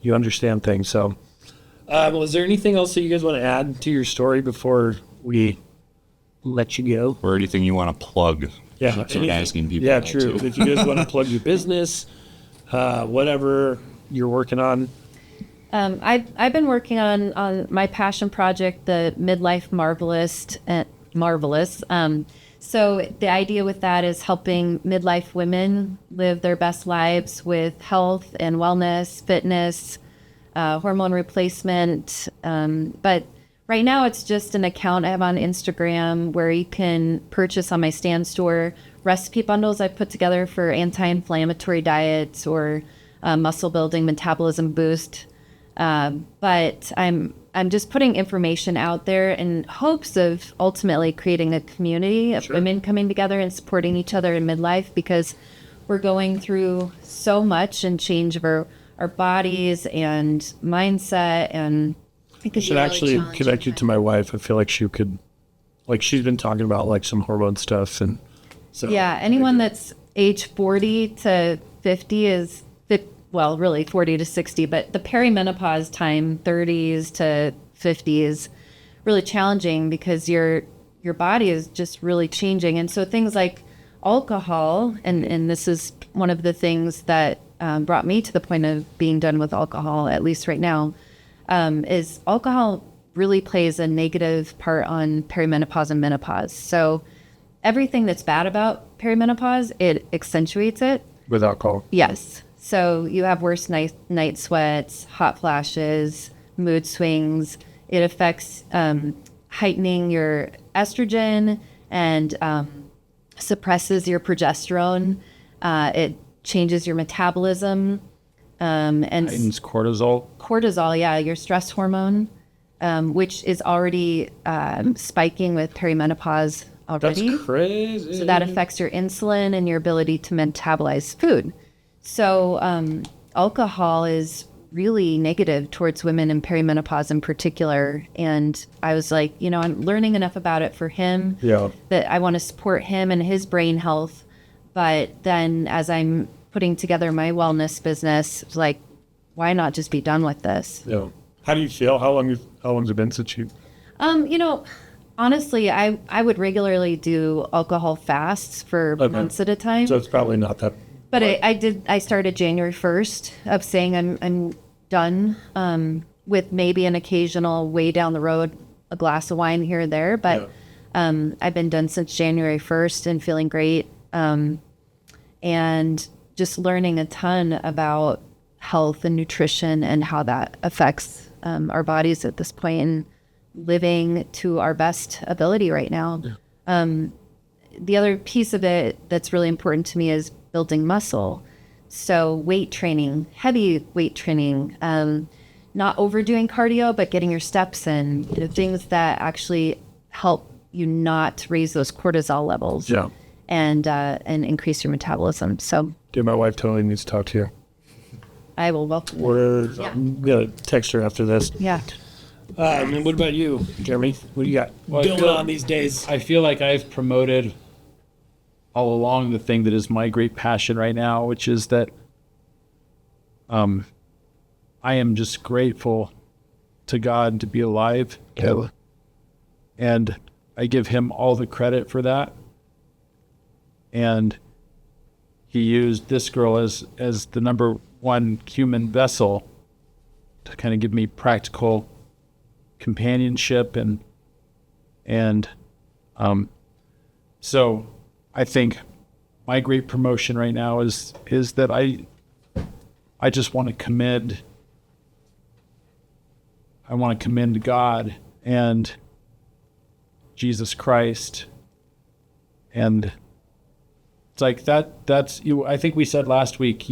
Speaker 1: you understand things. So, was there anything else that you guys want to add to your story before we let you go?
Speaker 4: Or anything you want to plug?
Speaker 1: Yeah,
Speaker 4: Keep asking people.
Speaker 1: Yeah,
Speaker 4: that,
Speaker 1: true.
Speaker 4: too.
Speaker 1: If you guys want to plug your business, whatever you're working on.
Speaker 2: I've been working on my passion project, the Midlife Marvelous. So the idea with that is helping midlife women live their best lives with health and wellness, fitness, hormone replacement. But right now it's just an account I have on Instagram where you can purchase on my Stand store recipe bundles I put together for anti-inflammatory diets or muscle building, metabolism boost. But I'm just putting information out there in hopes of ultimately creating a community of women coming together and supporting each other in midlife, because we're going through so much and change of our bodies and mindset, and it could
Speaker 1: Should actually connect you to my wife. I feel like she could, like, she's been talking about like some hormone stuff, and so
Speaker 2: yeah, anyone that's age 40 to 50 is well, really 40 to 60, but the perimenopause time, 30s to 50s, really challenging because your body is just really changing. And so things like alcohol, and this is one of the things that brought me to the point of being done with alcohol, at least right now, is alcohol really plays a negative part on perimenopause and menopause. So everything that's bad about perimenopause, it accentuates it.
Speaker 1: with alcohol.
Speaker 2: Yes. So you have worse night sweats, hot flashes, mood swings. It affects heightening your estrogen and suppresses your progesterone. It changes your metabolism. And
Speaker 3: Heightens cortisol.
Speaker 2: yeah, your stress hormone, which is already spiking with perimenopause already.
Speaker 1: That's crazy.
Speaker 2: So that affects your insulin and your ability to metabolize food. So alcohol is really negative towards women in perimenopause in particular. And I was like, I'm learning enough about it for him that I want to support him and his brain health. But then as I'm putting together my wellness business, it's like, why not just be done with this?
Speaker 1: Yeah. How do you feel? How long's it been since you?
Speaker 2: Honestly, I would regularly do alcohol fasts for months at a time.
Speaker 1: So it's probably not that.
Speaker 2: But I started January 1st of saying I'm done with maybe an occasional way down the road, a glass of wine here or there. But I've been done since January 1st and feeling great. And just learning a ton about health and nutrition and how that affects our bodies at this point and living to our best ability right now. The other piece of it that's really important to me is building muscle. So weight training, heavy weight training, not overdoing cardio, but getting your steps in, things that actually help you not raise those cortisol levels and increase your metabolism. So
Speaker 1: Dude, my wife totally needs to talk to you.
Speaker 2: I will welcome
Speaker 1: I'm going to text her after this.
Speaker 2: Yeah.
Speaker 1: And what about you, Jeremy? What do you got going on these days?
Speaker 3: I feel like I've promoted all along the thing that is my great passion right now, which is that I am just grateful to God to be alive.
Speaker 1: Yeah.
Speaker 3: And I give him all the credit for that. And he used this girl as the number one human vessel to kind of give me practical companionship and so I think my great promotion right now is that I just want to commend God and Jesus Christ, and it's like that's you. I think we said last week,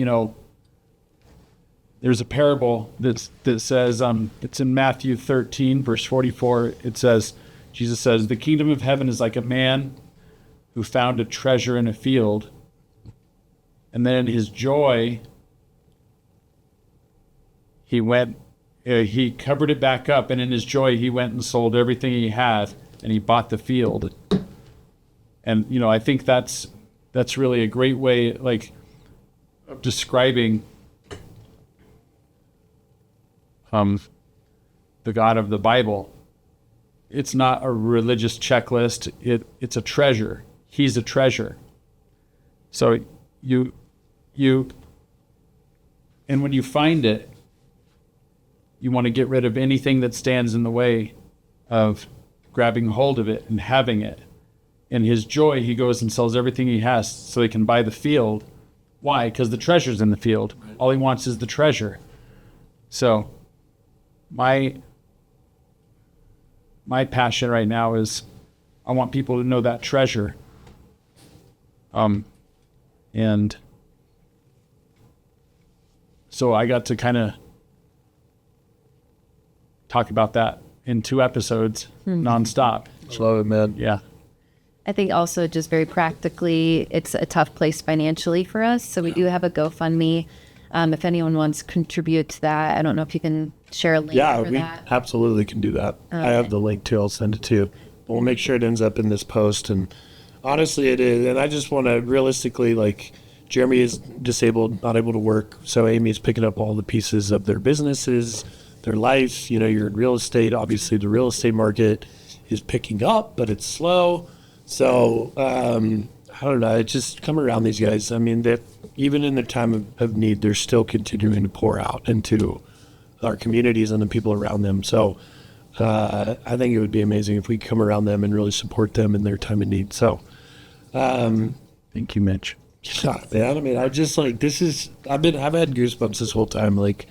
Speaker 3: there's a parable that says, it's in Matthew 13, verse 44. It says, Jesus says, the kingdom of heaven is like a man who found a treasure in a field. And then in his joy, he covered it back up. And in his joy, he went and sold everything he had and he bought the field. And, I think that's really a great way. Like, describing the God of the Bible. It's not a religious checklist. It's a treasure. He's a treasure. So you, and when you find it, you want to get rid of anything that stands in the way of grabbing hold of it and having it. In his joy, he goes and sells everything he has so he can buy the field. Why? Because the treasure's in the field. All he wants is the treasure. So my passion right now is I want people to know that treasure. And so I got to kind of talk about that in 2 episodes nonstop.
Speaker 1: Love it, man.
Speaker 3: Yeah.
Speaker 2: I think also just very practically, it's a tough place financially for us. So we do have a GoFundMe. If anyone wants to contribute to that, I don't know if you can share a link
Speaker 1: Yeah,
Speaker 2: for
Speaker 1: we
Speaker 2: that.
Speaker 1: absolutely can do that. I have the link too. I'll send it to you. We'll make sure it ends up in this post. And honestly, it is. And I just want to realistically, like, Jeremy is disabled, not able to work. So Amy's picking up all the pieces of their businesses, their life. You know, you're in real estate. Obviously, the real estate market is picking up, but it's slow. So, I don't know. It's just come around these guys. I mean, that even in the time of need, they're still continuing to pour out into our communities and the people around them. So, I think it would be amazing if we come around them and really support them in their time of need. So,
Speaker 3: Thank you, Mitch.
Speaker 1: yeah, man. I mean, I just like I've had goosebumps this whole time. Like,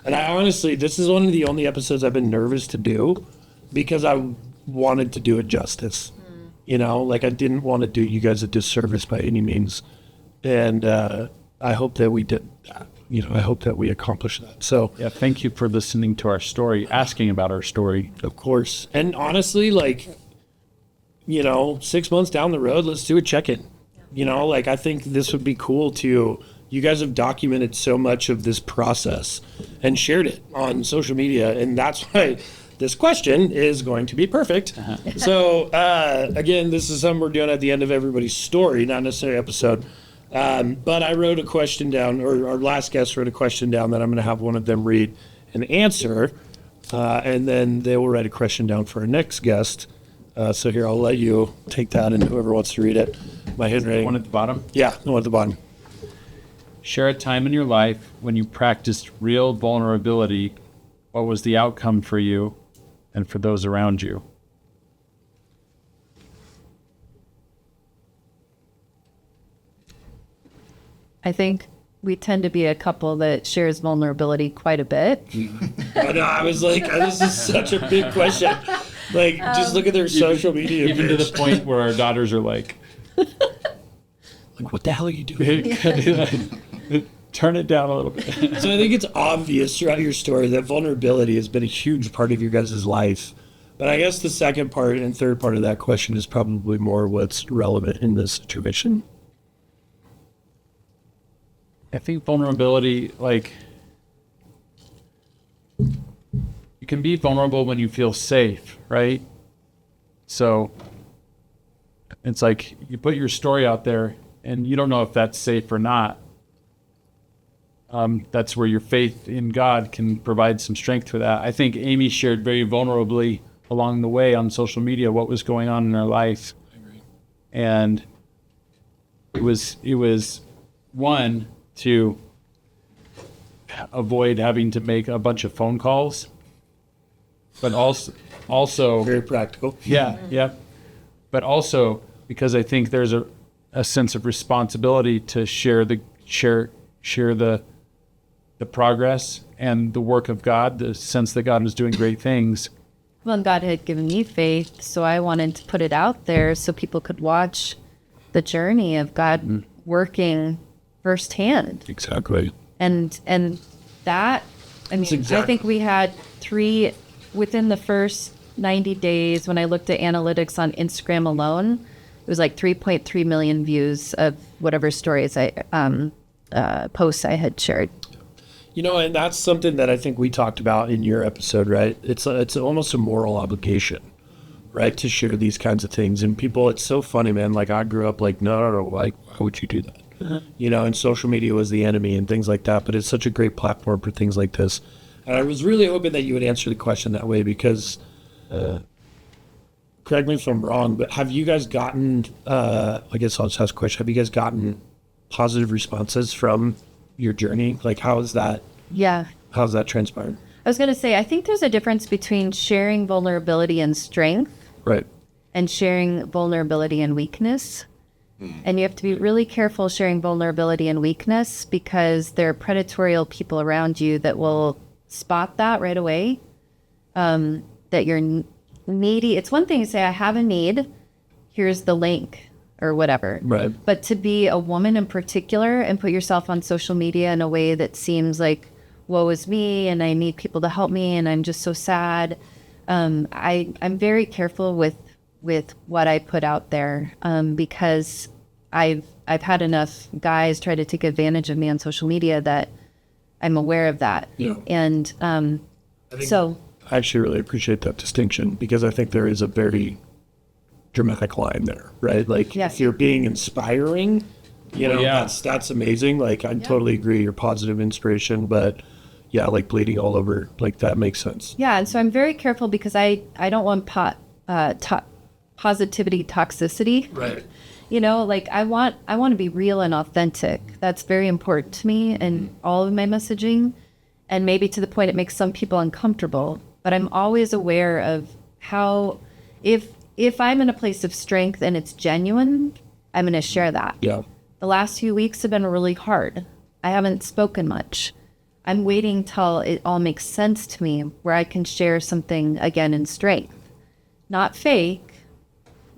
Speaker 1: and I honestly, this is one of the only episodes I've been nervous to do because I wanted to do it justice. You know, like I didn't want to do you guys a disservice by any means. And I hope that we did that. You know, I hope that we accomplished that. So,
Speaker 3: Yeah, thank you for listening to our story, asking about our story.
Speaker 1: of course. And honestly, like, you know, 6 months down the road, let's do a check-in. You know, like I think this would be cool to, you guys have documented so much of this process and shared it on social media. And that's why this question is going to be perfect. So, again, this is something we're doing at the end of everybody's story, not necessarily episode. But I wrote a question down, or our last guest wrote a question down that I'm going to have one of them read and answer. And then they will write a question down for our next guest. So here, I'll let you take that and whoever wants to read it. My handwriting.
Speaker 3: One at the bottom.
Speaker 1: Yeah, the one at the bottom.
Speaker 3: Share a time in your life when you practiced real vulnerability. What was the outcome for you and for those around you?
Speaker 2: I think we tend to be a couple that shares vulnerability quite a bit.
Speaker 1: I know, I was like, this is such a big question. Like, just look at their social media
Speaker 3: Even to
Speaker 1: page.
Speaker 3: the point where our daughters are like,
Speaker 1: Like, what the hell are you doing?
Speaker 3: turn it down a little bit.
Speaker 1: So I think it's obvious throughout your story that vulnerability has been a huge part of your guys' life. But I guess the second part and third part of that question is probably more what's relevant in this situation.
Speaker 3: I think vulnerability, like, you can be vulnerable when you feel safe, right? So it's like you put your story out there and you don't know if that's safe or not. That's where your faith in God can provide some strength for that. I think Amy shared very vulnerably along the way on social media what was going on in her life.
Speaker 1: I agree.
Speaker 3: And it was one, to avoid having to make a bunch of phone calls, but also
Speaker 1: Very practical.
Speaker 3: yeah, but also because I think there's a sense of responsibility to share the progress and the work of God, the sense that God was doing great things.
Speaker 2: Well, and God had given me faith, so I wanted to put it out there so people could watch the journey of God working firsthand.
Speaker 1: Exactly.
Speaker 2: And that, I mean, I think we had 3 within the first 90 days. When I looked at analytics on Instagram alone, it was like 3.3 million views of whatever stories posts I had shared.
Speaker 1: You know, and that's something that I think we talked about in your episode, right? It's almost a moral obligation, right, to share these kinds of things. And people, it's so funny, man. Like, I grew up like, no, like, why would you do that? and social media was the enemy and things like that. But it's such a great platform for things like this. And I was really hoping that you would answer the question that way because, correct me if I'm wrong, but have you guys gotten, I guess I'll just ask a question, have you guys gotten positive responses from your journey? Like, how's that transpired?
Speaker 2: I was going to say, I think there's a difference between sharing vulnerability and strength.
Speaker 1: Right.
Speaker 2: And sharing vulnerability and weakness. And you have to be really careful sharing vulnerability and weakness because there are predatory people around you that will spot that right away, that you're needy. It's one thing to say, I have a need, here's the link or whatever.
Speaker 1: Right.
Speaker 2: But to be a woman in particular and put yourself on social media in a way that seems like, woe is me and I need people to help me and I'm just so sad. I'm very careful with what I put out there because I've had enough guys try to take advantage of me on social media that I'm aware of that.
Speaker 1: Yeah.
Speaker 2: And
Speaker 1: I actually really appreciate that distinction because I think there is a very dramatic line there, right? Like if you're being inspiring, that's amazing. Like I totally agree, you're positive inspiration, but yeah, like bleeding all over, like that makes sense.
Speaker 2: Yeah, and so I'm very careful because I don't want positivity toxicity.
Speaker 1: Right.
Speaker 2: Like I want to be real and authentic. That's very important to me in all of my messaging, and maybe to the point it makes some people uncomfortable. But I'm always aware of how, if I'm in a place of strength and it's genuine, I'm going to share that.
Speaker 1: Yeah.
Speaker 2: The last few weeks have been really hard. I haven't spoken much. I'm waiting till it all makes sense to me where I can share something again in strength. Not fake,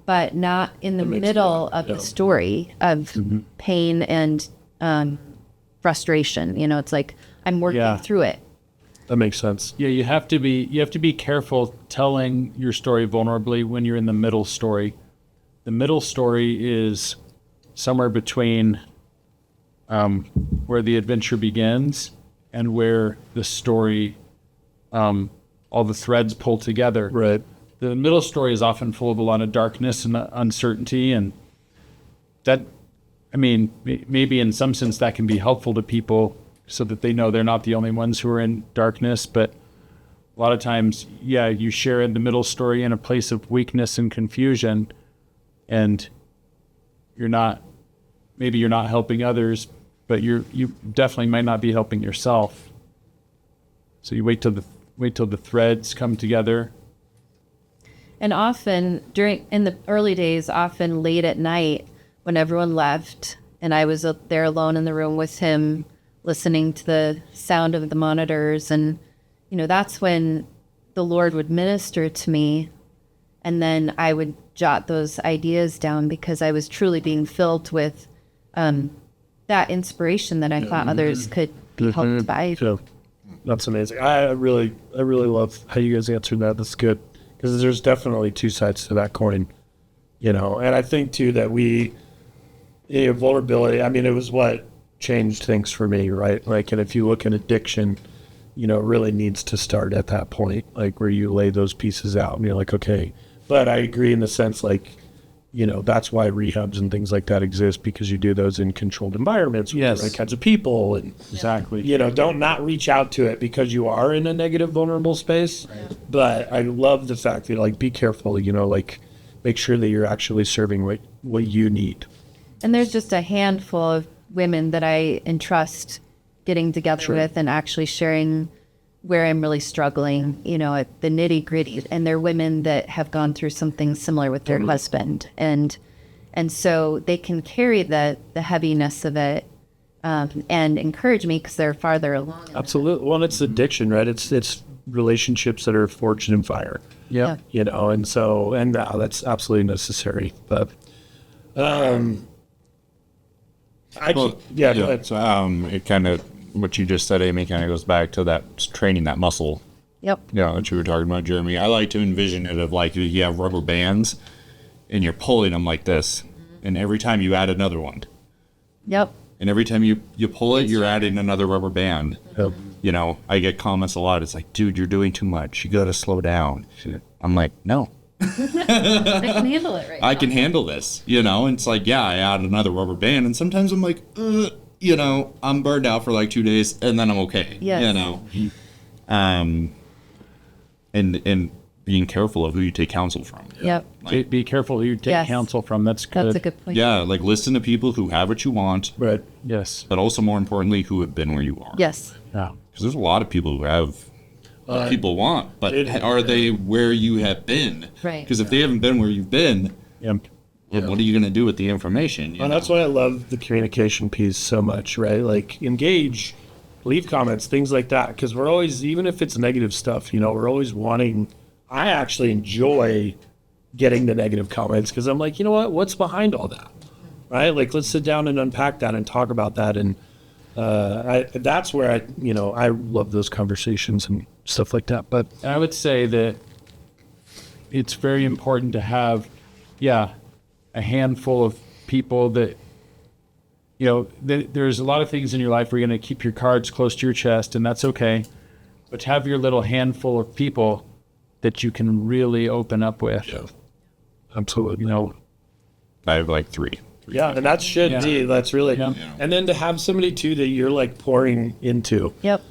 Speaker 2: but not in the middle of the story of pain and frustration. It's like I'm working through it.
Speaker 1: That makes sense.
Speaker 3: Yeah, you have to be careful telling your story vulnerably when you're in the middle story. The middle story is somewhere between where the adventure begins and where the story, all the threads pull together.
Speaker 1: Right.
Speaker 3: The middle story is often full of a lot of darkness and uncertainty, and that, maybe in some sense that can be helpful to people so that they know they're not the only ones who are in darkness. But a lot of times, you share in the middle story in a place of weakness and confusion, and you're not helping others, but you definitely might not be helping yourself. So you wait till the threads come together.
Speaker 2: And often in the early days, often late at night when everyone left and I was up there alone in the room with him, listening to the sound of the monitors. And, that's when the Lord would minister to me. And then I would jot those ideas down because I was truly being filled with that inspiration that I thought others could be helped by.
Speaker 1: So, that's amazing. I really love how you guys answered that. That's good. Because there's definitely two sides to that coin, and I think too that vulnerability, it was what changed things for me, right? Like, and if you look at addiction, it really needs to start at that point, like where you lay those pieces out and you're like, okay. But I agree in the sense, like, that's why rehabs and things like that exist, because you do those in controlled environments with the right kinds of people. And
Speaker 3: exactly,
Speaker 1: don't not reach out to it because you are in a negative, vulnerable space. Right. But I love the fact that, like, be careful, like, make sure that you're actually serving what you need.
Speaker 2: And there's just a handful of women that I entrust getting together with and actually sharing where I'm really struggling, at the nitty gritty. And they're women that have gone through something similar with their husband. And so they can carry the heaviness of it and encourage me because they're farther along.
Speaker 1: Absolutely. Well, it's addiction, right? It's relationships that are forged in fire.
Speaker 3: Yeah.
Speaker 1: And so, that's absolutely necessary. But, go ahead.
Speaker 4: So, it kind of, what you just said, Amy, kind of goes back to that training that muscle.
Speaker 2: Yep.
Speaker 4: What you were talking about, Jeremy. I like to envision it of like you have rubber bands and you're pulling them like this. And every time you add another one.
Speaker 2: Yep.
Speaker 4: And every time you pull it, you're adding another rubber band.
Speaker 1: Yep.
Speaker 4: I get comments a lot. It's like, dude, you're doing too much. You got to slow down. I'm like, no.
Speaker 2: I can handle it right
Speaker 4: I
Speaker 2: now.
Speaker 4: can handle this, and it's like, yeah, I add another rubber band, and sometimes I'm like, I'm burned out for like 2 days, and then I'm okay,
Speaker 2: Yes.
Speaker 4: and being careful of who you take counsel from.
Speaker 2: Yep.
Speaker 3: Be careful who you take
Speaker 2: Yes.
Speaker 3: counsel from. That's good.
Speaker 2: That's a good point.
Speaker 4: Yeah, like listen to people who have what you want,
Speaker 1: Right.
Speaker 3: Yes.
Speaker 4: but also more importantly, who have been where you are.
Speaker 2: Yes.
Speaker 3: Yeah.
Speaker 4: Because there's a lot of people who have what people want, but are they where you have been?
Speaker 2: Right.
Speaker 4: Because if they haven't been where you've been,
Speaker 3: Yeah.
Speaker 4: well, what are you going to do with the information?
Speaker 1: And that's why I love the communication piece so much, right? Like engage, leave comments, things like that. Because we're always, even if it's negative stuff, we're always wanting. I actually enjoy getting the negative comments because I'm like, you know what? What's behind all that, right? Like, let's sit down and unpack that and talk about that. And that's where I love those conversations and stuff like that. But
Speaker 3: And I would say that it's very important to have, a handful of people that, there's a lot of things in your life where you're going to keep your cards close to your chest, and that's okay. But to have your little handful of people that you can really open up with.
Speaker 1: yeah, absolutely.
Speaker 4: I have like three.
Speaker 1: Yeah, and that should
Speaker 3: Yeah.
Speaker 1: be, that's really,
Speaker 3: Yeah.
Speaker 1: and then to have somebody too that you're like pouring into,
Speaker 2: Yep.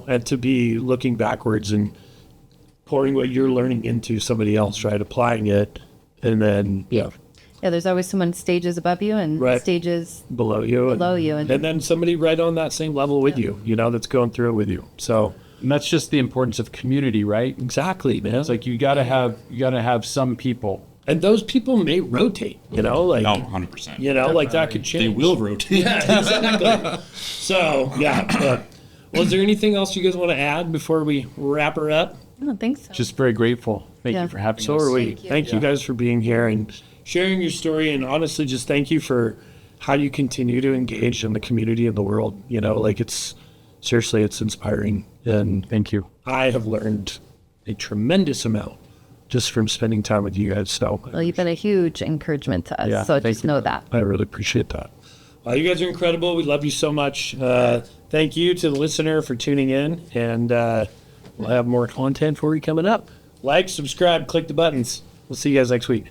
Speaker 1: and to be looking backwards and pouring what you're learning into somebody else, right? Applying it, and then,
Speaker 2: Yeah, there's always someone stages above you and
Speaker 1: Right.
Speaker 2: stages
Speaker 1: below you.
Speaker 2: below you.
Speaker 1: And then somebody right on that same level with you, that's going through it with you. So,
Speaker 3: And that's just the importance of community, right?
Speaker 1: exactly, man.
Speaker 3: It's like you gotta have some people.
Speaker 1: And those people may rotate, like,
Speaker 4: No, 100%.
Speaker 1: like that could change.
Speaker 4: They will rotate.
Speaker 1: Yeah, exactly. So, yeah. Well, is there anything else you guys want to add before we wrap her up?
Speaker 2: I don't think so.
Speaker 3: Just very grateful. Thank
Speaker 2: Yeah.
Speaker 3: you for having
Speaker 1: So
Speaker 3: us.
Speaker 1: are we.
Speaker 2: Thank you.
Speaker 1: Thank you guys for being here and sharing your story. And honestly, just thank you for how you continue to engage in the community and the world. Like it's inspiring. And
Speaker 3: Thank you.
Speaker 1: I have learned a tremendous amount just from spending time with you guys. So
Speaker 2: Well, you've been a huge encouragement to us,
Speaker 3: Yeah,
Speaker 2: so
Speaker 3: thank
Speaker 2: just
Speaker 3: you.
Speaker 2: know that.
Speaker 1: I really appreciate that. Well, you guys are incredible. We love you so much. Thank you to the listener for tuning in. And we'll have more content for you coming up. Like, subscribe, click the buttons. We'll see you guys next week.